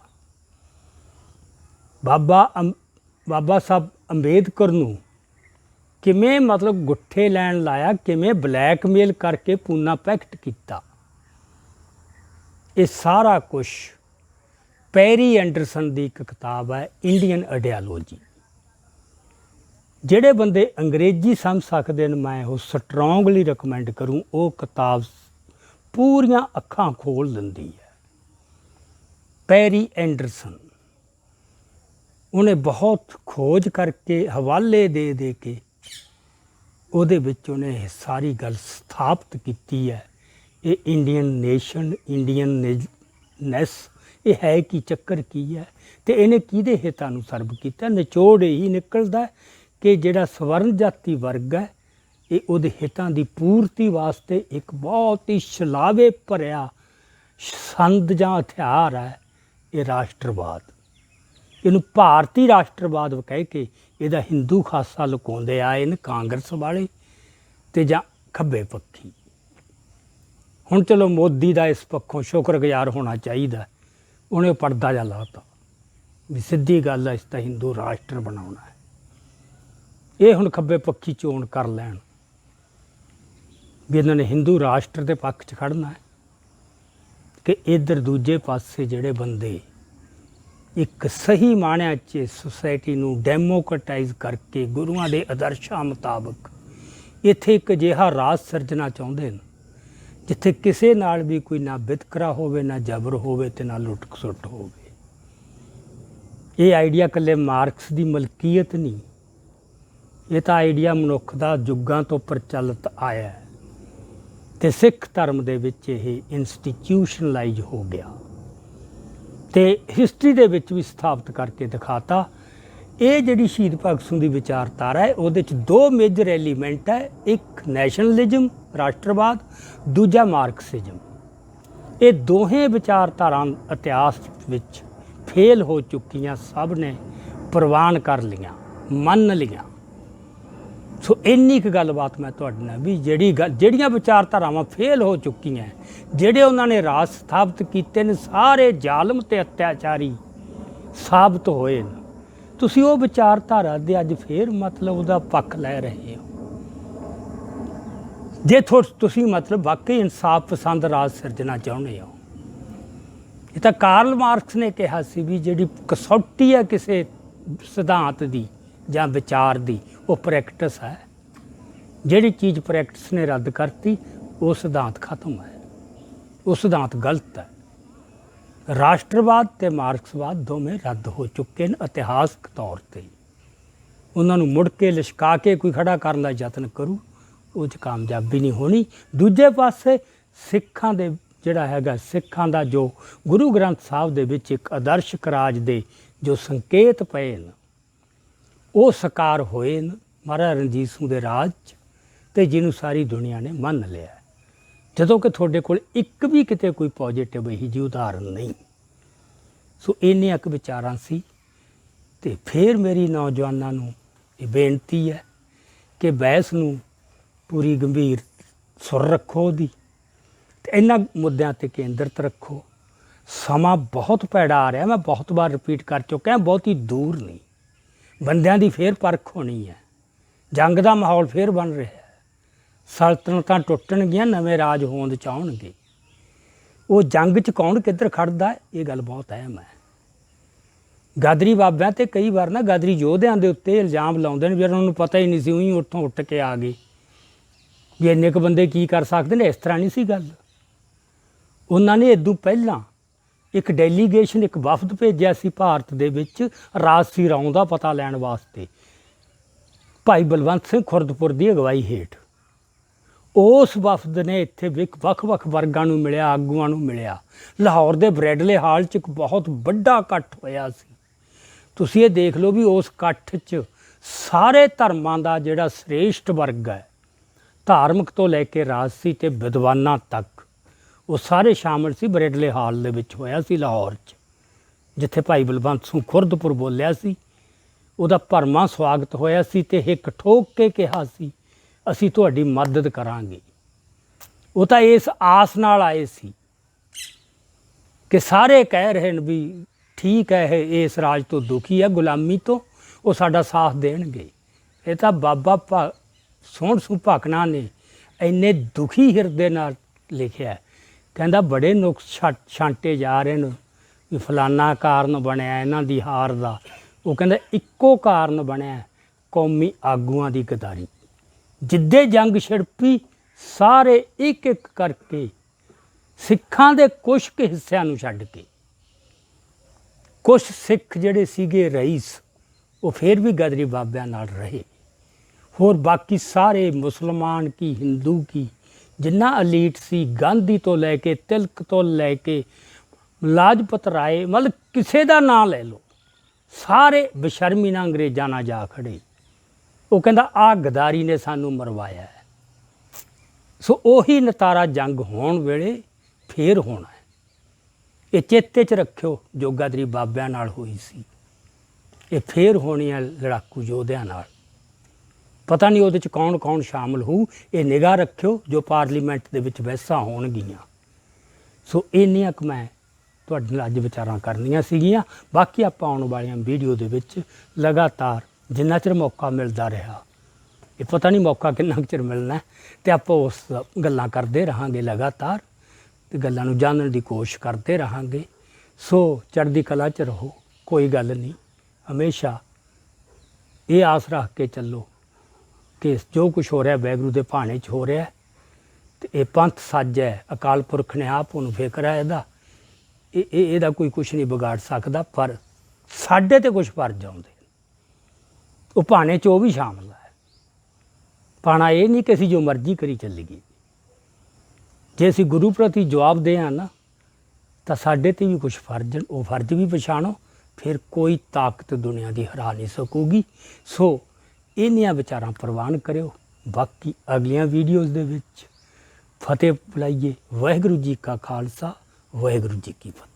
ਬਾਬਾ ਸਾਹਿਬ ਅੰਬੇਦਕਰ ਨੂੰ ਕਿਵੇਂ ਮਤਲਬ ਗੁੱਠੇ ਲੈਣ ਲਾਇਆ, ਕਿਵੇਂ ਬਲੈਕਮੇਲ ਕਰਕੇ ਪੂਨਾ ਪੈਕਟ ਕੀਤਾ। ਇਹ ਸਾਰਾ ਕੁਛ ਪੈਰੀ ਐਂਡਰਸਨ ਦੀ ਇੱਕ ਕਿਤਾਬ ਹੈ, ਇੰਡੀਅਨ ਆਈਡੀਆਲੋਜੀ। ਜਿਹੜੇ ਬੰਦੇ ਅੰਗਰੇਜ਼ੀ ਸਮਝ ਸਕਦੇ ਨੇ, ਮੈਂ ਉਹ ਸਟਰੋਂਗਲੀ ਰਿਕਮੈਂਡ ਕਰੂੰ। ਉਹ ਕਿਤਾਬ ਪੂਰੀਆਂ ਅੱਖਾਂ ਖੋਲ੍ਹ ਦਿੰਦੀ ਹੈ। ਪੈਰੀ ਐਂਡਰਸਨ, ਉਹਨੇ ਬਹੁਤ ਖੋਜ ਕਰਕੇ ਹਵਾਲੇ ਦੇ ਦੇ ਕੇ ਉਹਦੇ ਵਿੱਚ ਉਹਨੇ ਇਹ ਸਾਰੀ ਗੱਲ ਸਥਾਪਿਤ ਕੀਤੀ ਹੈ। ਇਹ ਇੰਡੀਅਨ ਨੇਸ਼ਨ, ਇੰਡੀਅਨਨੈਸ, ਇਹ ਹੈ ਕੀ, ਚੱਕਰ ਕੀ ਹੈ ਅਤੇ ਇਹਨੇ ਕਿਹਦੇ ਹਿੱਤਾਂ ਨੂੰ ਸਰਵ ਕੀਤਾ। ਨਿਚੋੜ ਇਹੀ ਨਿਕਲਦਾ ਕਿ ਜਿਹੜਾ ਸਵਰਨ ਜਾਤੀ ਵਰਗ ਹੈ, ਇਹ ਉਹਦੇ ਹਿੱਤਾਂ ਦੀ ਪੂਰਤੀ ਵਾਸਤੇ ਇੱਕ ਬਹੁਤ ਹੀ ਛਲਾਵੇ ਭਰਿਆ ਸੰਦ ਜਾਂ ਹਥਿਆਰ ਹੈ ਇਹ ਰਾਸ਼ਟਰਵਾਦ। ਇਹਨੂੰ ਭਾਰਤੀ ਰਾਸ਼ਟਰਵਾਦ ਕਹਿ ਕੇ ਇਹਦਾ ਹਿੰਦੂ ਖਾਸਾ ਲੁਕਾਉਂਦੇ ਆਏ ਨੇ ਕਾਂਗਰਸ ਵਾਲੇ ਅਤੇ ਜਾਂ ਖੱਬੇ ਪੱਖੀ। ਹੁਣ ਚਲੋ ਮੋਦੀ ਦਾ ਇਸ ਪੱਖੋਂ ਸ਼ੁਕਰਗੁਜ਼ਾਰ ਹੋਣਾ ਚਾਹੀਦਾ, ਉਹਨੇ ਪਰਦਾ ਜਿਹਾ ਲਾਤਾ ਵੀ ਸਿੱਧੀ ਗੱਲ ਹੈ, ਇਸ ਤਾਂ ਹਿੰਦੂ ਰਾਸ਼ਟਰ ਬਣਾਉਣਾ ਹੈ। ਇਹ ਹੁਣ ਖੱਬੇ ਪੱਖੀ ਚੋਣ ਕਰ ਲੈਣ ਵੀ ਇਹਨਾਂ ਨੇ ਹਿੰਦੂ ਰਾਸ਼ਟਰ ਦੇ ਪੱਖ 'ਚ ਖੜਨਾ ਹੈ ਕਿ ਇੱਧਰ ਦੂਜੇ ਪਾਸੇ ਜਿਹੜੇ ਬੰਦੇ ਇੱਕ ਸਹੀ ਮਾਣਿਆਂ 'ਚ ਸੁਸਾਇਟੀ ਨੂੰ ਡੈਮੋਕਰਟਾਈਜ਼ ਕਰਕੇ ਗੁਰੂਆਂ ਦੇ ਆਦਰਸ਼ਾਂ ਮੁਤਾਬਕ ਇੱਥੇ ਇੱਕ ਅਜਿਹਾ ਰਾਜ ਸਿਰਜਣਾ ਚਾਹੁੰਦੇ ਨੇ ਜਿੱਥੇ ਕਿਸੇ ਨਾਲ ਵੀ ਕੋਈ ਨਾ ਵਿਤਕਰਾ ਹੋਵੇ, ਨਾ ਜ਼ਬਰ ਹੋਵੇ ਅਤੇ ਨਾ ਲੁੱਟ ਖਸੁੱਟ ਹੋਵੇ। ਇਹ ਆਈਡੀਆ ਇਕੱਲੇ ਮਾਰਕਸ ਦੀ ਮਲਕੀਅਤ ਨਹੀਂ, ਇਹ ਤਾਂ ਆਈਡੀਆ ਮਨੁੱਖ ਦਾ ਯੁੱਗਾਂ ਤੋਂ ਪ੍ਰਚਲਿਤ ਆਇਆ ਅਤੇ ਸਿੱਖ ਧਰਮ ਦੇ ਵਿੱਚ ਇਹ ਇੰਸਟੀਟਿਊਸ਼ਨਲਾਈਜ਼ ਹੋ ਗਿਆ ਅਤੇ ਹਿਸਟਰੀ ਦੇ ਵਿੱਚ ਵੀ ਸਥਾਪਿਤ ਕਰਕੇ ਦਿਖਾਤਾ। ਇਹ ਜਿਹੜੀ ਸ਼ਹੀਦ ਭਗਤ ਸਿੰਘ ਦੀ ਵਿਚਾਰਧਾਰਾ ਹੈ, ਉਹਦੇ 'ਚ 2 ਮੇਜਰ ਐਲੀਮੈਂਟ ਹੈ, ਇੱਕ ਨੈਸ਼ਨਲਿਜ਼ਮ ਰਾਸ਼ਟਰਵਾਦ, ਦੂਜਾ ਮਾਰਕਸਿਜ਼ਮ। ਇਹ ਦੋਹੇ ਵਿਚਾਰਧਾਰਾਂ ਇਤਿਹਾਸ ਵਿੱਚ ਫੇਲ ਹੋ ਚੁੱਕੀਆਂ, ਸਭ ਨੇ ਪ੍ਰਵਾਨ ਕਰ ਲਈਆਂ, ਮੰਨ ਲਈਆਂ। ਸੋ ਇੰਨੀ ਕੁ ਗੱਲਬਾਤ ਮੈਂ ਤੁਹਾਡੇ ਨਾਲ ਵੀ ਜਿਹੜੀਆਂ ਵਿਚਾਰਧਾਰਾਵਾਂ ਫੇਲ ਹੋ ਚੁੱਕੀਆਂ, ਜਿਹੜੇ ਉਹਨਾਂ ਨੇ ਰਾਜ ਸਥਾਪਿਤ ਕੀਤੇ ਨੇ, ਸਾਰੇ ਜ਼ਾਲਮ ਅਤੇ ਅਤਿਆਚਾਰੀ ਸਾਬਤ ਹੋਏ ਨੇ। ਤੁਸੀਂ ਉਹ ਵਿਚਾਰਧਾਰਾ ਦੇ ਅੱਜ ਫੇਰ ਮਤਲਬ ਉਹਦਾ ਪੱਖ ਲੈ ਰਹੇ ਹੋ। ਜੇ ਤੁਸੀਂ ਮਤਲਬ ਵਾਕਈ ਇਨਸਾਫ ਪਸੰਦ ਰਾਜ ਸਿਰਜਣਾ ਚਾਹੁੰਦੇ ਹੋ, ਇਹ ਤਾਂ ਕਾਰਲ ਮਾਰਕਸ ਨੇ ਕਿਹਾ ਸੀ ਵੀ ਜਿਹੜੀ ਕਸੌਟੀ ਹੈ ਕਿਸੇ ਸਿਧਾਂਤ ਦੀ ਜਾਂ ਵਿਚਾਰ ਦੀ, ਉਹ ਪ੍ਰੈਕਟਿਸ ਹੈ। ਜਿਹੜੀ ਚੀਜ਼ ਪ੍ਰੈਕਟਿਸ ਨੇ ਰੱਦ ਕਰਤੀ, ਉਹ ਸਿਧਾਂਤ ਖਤਮ ਹੈ, ਉਹ ਸਿਧਾਂਤ ਗਲਤ ਹੈ। ਰਾਸ਼ਟਰਵਾਦ ਅਤੇ ਮਾਰਕਸਵਾਦ ਦੋਵੇਂ ਰੱਦ ਹੋ ਚੁੱਕੇ ਨੇ ਇਤਿਹਾਸਕ ਤੌਰ 'ਤੇ। ਉਹਨਾਂ ਨੂੰ ਮੁੜ ਕੇ ਲਿਸ਼ਕਾ ਕੇ ਕੋਈ ਖੜਾ ਕਰਨ ਦਾ ਯਤਨ ਕਰੂ, ਉਹ 'ਚ ਕਾਮਯਾਬੀ ਨਹੀਂ ਹੋਣੀ। ਦੂਜੇ ਪਾਸੇ ਸਿੱਖਾਂ ਦੇ ਜਿਹੜਾ ਹੈਗਾ, ਸਿੱਖਾਂ ਦਾ ਜੋ ਗੁਰੂ ਗ੍ਰੰਥ ਸਾਹਿਬ ਦੇ ਵਿੱਚ ਇੱਕ ਆਦਰਸ਼ਕ ਰਾਜ ਦੇ ਜੋ ਸੰਕੇਤ ਪਏ ਨੇ, ਉਹ ਸਾਕਾਰ ਹੋਏ ਨੇ ਮਹਾਰਾਜਾ ਰਣਜੀਤ ਸਿੰਘ ਦੇ ਰਾਜ 'ਚ, ਅਤੇ ਜਿਹਨੂੰ ਸਾਰੀ ਦੁਨੀਆ ਨੇ ਮੰਨ ਲਿਆ। ਜਦੋਂ ਕਿ ਤੁਹਾਡੇ ਕੋਲ ਇੱਕ ਵੀ ਕਿਤੇ ਕੋਈ ਪੋਜੀਟਿਵ ਇਹੀ ਜਿਹੀ ਉਦਾਹਰਨ ਨਹੀਂ। ਸੋ ਇੰਨੀਆਂ ਕੁ ਵਿਚਾਰਾਂ ਸੀ। ਅਤੇ ਫਿਰ ਮੇਰੀ ਨੌਜਵਾਨਾਂ ਨੂੰ ਇਹ ਬੇਨਤੀ ਹੈ ਕਿ ਬਹਿਸ ਨੂੰ ਪੂਰੀ ਗੰਭੀਰ ਸੁਰ ਰੱਖੋ ਉਹਦੀ, ਅਤੇ ਇਹਨਾਂ ਮੁੱਦਿਆਂ 'ਤੇ ਕੇਂਦਰਿਤ ਰੱਖੋ। ਸਮਾਂ ਬਹੁਤ ਭੈੜਾ ਆ ਰਿਹਾ, ਮੈਂ ਬਹੁਤ ਵਾਰ ਰਿਪੀਟ ਕਰ ਚੁੱਕਿਆ, ਬਹੁਤੀ ਦੂਰ ਨਹੀਂ। ਬੰਦਿਆਂ ਦੀ ਫੇਰ ਪਰਖ ਹੋਣੀ ਹੈ, ਜੰਗ ਦਾ ਮਾਹੌਲ ਫੇਰ ਬਣ ਰਿਹਾ ਹੈ, ਸਲਤਨਤਾਂ ਟੁੱਟਣਗੀਆਂ, ਨਵੇਂ ਰਾਜ ਹੋਂਦ 'ਚ ਆਉਣਗੇ। ਉਹ ਜੰਗ 'ਚ ਕੌਣ ਕਿੱਧਰ ਖੜਦਾ ਇਹ ਗੱਲ ਬਹੁਤ ਅਹਿਮ ਹੈ। ਗਾਦਰੀ ਬਾਬਿਆਂ 'ਤੇ ਕਈ ਵਾਰ ਨਾ ਗਾਦਰੀ ਯੋਧਿਆਂ ਦੇ ਉੱਤੇ ਇਲਜ਼ਾਮ ਲਾਉਂਦੇ ਨੇ ਵੀ ਉਹਨਾਂ ਨੂੰ ਪਤਾ ਹੀ ਨਹੀਂ ਸੀ, ਉਹੀ ਉੱਥੋਂ ਉੱਠ ਕੇ ਆ ਗਏ ਵੀ ਇੰਨੇ ਕੁ ਬੰਦੇ ਕੀ ਕਰ ਸਕਦੇ ਨੇ। ਇਸ ਤਰ੍ਹਾਂ ਨਹੀਂ ਸੀ ਗੱਲ। ਉਹਨਾਂ ਨੇ ਇਦੋਂ ਪਹਿਲਾਂ ਇੱਕ ਡੈਲੀਗੇਸ਼ਨ, ਇੱਕ ਵਫਦ ਭੇਜਿਆ ਸੀ ਭਾਰਤ ਦੇ ਵਿੱਚ ਰਾਜਸੀ ਰਾਉਂ ਦਾ ਪਤਾ ਲੈਣ ਵਾਸਤੇ, ਭਾਈ ਬਲਵੰਤ ਸਿੰਘ ਖੁਰਦਪੁਰ ਦੀ ਅਗਵਾਈ ਹੇਠ। ਉਸ ਵਫਦ ਨੇ ਇੱਥੇ ਵੱਖ-ਵੱਖ ਵਰਗਾਂ ਨੂੰ ਮਿਲਿਆ, ਆਗੂਆਂ ਨੂੰ ਮਿਲਿਆ। ਲਾਹੌਰ ਦੇ ਬਰੈਡਲੇ ਹਾਲ 'ਚ ਇੱਕ ਬਹੁਤ ਵੱਡਾ ਇਕੱਠ ਹੋਇਆ ਸੀ। ਤੁਸੀਂ ਇਹ ਦੇਖ ਲਓ ਵੀ ਉਸ ਇਕੱਠ 'ਚ ਸਾਰੇ ਧਰਮਾਂ ਦਾ ਜਿਹੜਾ ਸ੍ਰੇਸ਼ਟ ਵਰਗ ਹੈ, ਧਾਰਮਿਕ ਤੋਂ ਲੈ ਕੇ ਰਾਜਸੀ ਅਤੇ ਵਿਦਵਾਨਾਂ ਤੱਕ, ਉਹ ਸਾਰੇ ਸ਼ਾਮਿਲ ਸੀ। ਬਰੈਡਲੇ ਹਾਲ ਦੇ ਵਿੱਚ ਹੋਇਆ ਸੀ ਲਾਹੌਰ 'ਚ, ਜਿੱਥੇ ਭਾਈ ਬਲਵੰਤ ਸਿੰਘ ਖੁਰਦਪੁਰ ਬੋਲਿਆ ਸੀ। ਉਹਦਾ ਭਰਵਾਂ ਸਵਾਗਤ ਹੋਇਆ ਸੀ ਅਤੇ ਹਿੱਕ ਠੋਕ ਕੇ ਕਿਹਾ ਸੀ ਅਸੀਂ ਤੁਹਾਡੀ ਮਦਦ ਕਰਾਂਗੇ। ਉਹ ਤਾਂ ਇਸ ਆਸ ਨਾਲ ਆਏ ਸੀ ਕਿ ਸਾਰੇ ਕਹਿ ਰਹੇ ਨੇ ਵੀ ਠੀਕ ਹੈ, ਇਹ ਇਸ ਰਾਜ ਤੋਂ ਦੁਖੀ ਹੈ, ਗੁਲਾਮੀ ਤੋਂ, ਉਹ ਸਾਡਾ ਸਾਥ ਦੇਣਗੇ। ਇਹ ਤਾਂ ਬਾਬਾ ਸੋਹਣ ਸਿੰਘ ਭਾਕਨਾ ਨੇ ਇੰਨੇ ਦੁਖੀ ਹਿਰਦੇ ਨਾਲ ਲਿਖਿਆ, ਕਹਿੰਦਾ ਬੜੇ ਨੁਕਸ ਛਾਂਟੇ ਜਾ ਰਹੇ ਨੇ ਵੀ ਫਲਾਨਾ ਕਾਰਨ ਬਣਿਆ ਇਹਨਾਂ ਦੀ ਹਾਰ ਦਾ। ਉਹ ਕਹਿੰਦਾ ਇੱਕੋ ਕਾਰਨ ਬਣਿਆ, ਕੌਮੀ ਆਗੂਆਂ ਦੀ ਗਦਾਰੀ। ਜਿੱਦੇ ਜੰਗ ਛਿੜਪੀ ਸਾਰੇ ਇੱਕ ਇੱਕ ਕਰਕੇ ਸਿੱਖਾਂ ਦੇ ਕੁਛ ਕੁ ਹਿੱਸਿਆਂ ਨੂੰ ਛੱਡ ਕੇ, ਕੁਛ ਸਿੱਖ ਜਿਹੜੇ ਸੀਗੇ ਰਈਸ, ਉਹ ਫਿਰ ਵੀ ਗਦਰੀ ਬਾਬਿਆਂ ਨਾਲ ਰਹੇ। ਹੋਰ ਬਾਕੀ ਸਾਰੇ ਮੁਸਲਮਾਨ ਕੀ ਹਿੰਦੂ ਕੀ ਜਿੰਨਾ ਅਲੀਟ ਸੀ, ਗਾਂਧੀ ਤੋਂ ਲੈ ਕੇ ਤਿਲਕ ਤੋਂ ਲੈ ਕੇ ਲਾਜਪਤ ਰਾਏ, ਮਤਲਬ ਕਿਸੇ ਦਾ ਨਾਂ ਲੈ ਲਓ, ਸਾਰੇ ਬੇਸ਼ਰਮੀ ਨਾਲ ਅੰਗਰੇਜ਼ਾਂ ਨਾਲ ਜਾ ਖੜੇ। ਉਹ ਕਹਿੰਦਾ ਆਹ ਗਦਾਰੀ ਨੇ ਸਾਨੂੰ ਮਰਵਾਇਆ ਹੈ। ਸੋ ਉਹੀ ਨਤਾਰਾ ਜੰਗ ਹੋਣ ਵੇਲੇ ਫੇਰ ਹੋਣਾ ਹੈ। ਇਹ ਚੇਤੇ 'ਚ ਰੱਖਿਓ, ਜੋ ਗਦਰੀ ਬਾਬਿਆਂ ਨਾਲ ਹੋਈ ਸੀ, ਇਹ ਫੇਰ ਹੋਣੀ ਹੈ ਲੜਾਕੂ ਯੋਧਿਆਂ ਨਾਲ। ਪਤਾ ਨਹੀਂ ਉਹਦੇ 'ਚ ਕੌਣ ਕੌਣ ਸ਼ਾਮਲ ਹੋਊ, ਇਹ ਨਿਗਾਹ ਰੱਖਿਓ ਜੋ ਪਾਰਲੀਮੈਂਟ ਦੇ ਵਿੱਚ ਬਹਿਸਾਂ ਹੋਣਗੀਆਂ। ਸੋ ਇੰਨੀਆਂ ਕੁ ਮੈਂ ਤੁਹਾਡੇ ਨਾਲ ਅੱਜ ਵਿਚਾਰਾਂ ਕਰਨੀਆਂ ਸੀਗੀਆਂ। ਬਾਕੀ ਆਪਾਂ ਆਉਣ ਵਾਲੀਆਂ ਵੀਡੀਓ ਦੇ ਵਿੱਚ ਲਗਾਤਾਰ ਜਿੰਨਾ ਚਿਰ ਮੌਕਾ ਮਿਲਦਾ ਰਿਹਾ, ਇਹ ਪਤਾ ਨਹੀਂ ਮੌਕਾ ਕਿੰਨਾ ਕੁ ਚਿਰ ਮਿਲਣਾ, ਅਤੇ ਆਪਾਂ ਉਸ ਗੱਲਾਂ ਕਰਦੇ ਰਹਾਂਗੇ ਲਗਾਤਾਰ, ਅਤੇ ਗੱਲਾਂ ਨੂੰ ਜਾਣਨ ਦੀ ਕੋਸ਼ਿਸ਼ ਕਰਦੇ ਰਹਾਂਗੇ। ਸੋ ਚੜ੍ਹਦੀ ਕਲਾ 'ਚ ਰਹੋ, ਕੋਈ ਗੱਲ ਨਹੀਂ। ਹਮੇਸ਼ਾ ਇਹ ਆਸ ਰੱਖ ਕੇ ਚੱਲੋ ਕਿ ਜੋ ਕੁਛ ਹੋ ਰਿਹਾ ਵਾਹਿਗੁਰੂ ਦੇ ਭਾਣੇ 'ਚ ਹੋ ਰਿਹਾ, ਅਤੇ ਇਹ ਪੰਥ ਸੱਜ ਹੈ, ਅਕਾਲ ਪੁਰਖ ਨੇ ਆਪ ਉਹਨੂੰ ਫਿਕਰ ਹੈ ਇਹਦਾ, ਇਹਦਾ ਕੋਈ ਕੁਛ ਨਹੀਂ ਵਿਗਾੜ ਸਕਦਾ। ਪਰ ਸਾਡੇ 'ਤੇ ਕੁਛ ਫਰਜ਼ ਆਉਂਦੇ, ਉਹ ਭਾਣੇ 'ਚ ਉਹ ਵੀ ਸ਼ਾਮਲ ਹੈ। ਭਾਣਾ ਇਹ ਨਹੀਂ ਕਿ ਅਸੀਂ ਜੋ ਮਰਜ਼ੀ ਕਰੀ ਚੱਲੀਏ। ਜੇ ਅਸੀਂ ਗੁਰੂ ਪ੍ਰਤੀ ਜਵਾਬ ਦੇ ਹਾਂ ਨਾ, ਤਾਂ ਸਾਡੇ 'ਤੇ ਵੀ ਕੁਛ ਫਰਜ਼, ਉਹ ਫਰਜ਼ ਵੀ ਪਛਾਣੋ, ਫਿਰ ਕੋਈ ਤਾਕਤ ਦੁਨੀਆ ਦੀ ਹਰਾ ਨਹੀਂ ਸਕੂਗੀ। ਸੋ ਇੰਨੀਆਂ ਵਿਚਾਰਾਂ ਪ੍ਰਵਾਨ ਕਰਿਓ। ਬਾਕੀ ਅਗਲੀਆਂ ਵੀਡੀਓਜ਼ ਦੇ ਵਿੱਚ ਫਤਿਹ ਬੁਲਾਈਏ। ਵਾਹਿਗੁਰੂ ਜੀ ਕਾ ਖਾਲਸਾ, ਵਾਹਿਗੁਰੂ ਜੀ ਕੀ ਫਤਿਹ।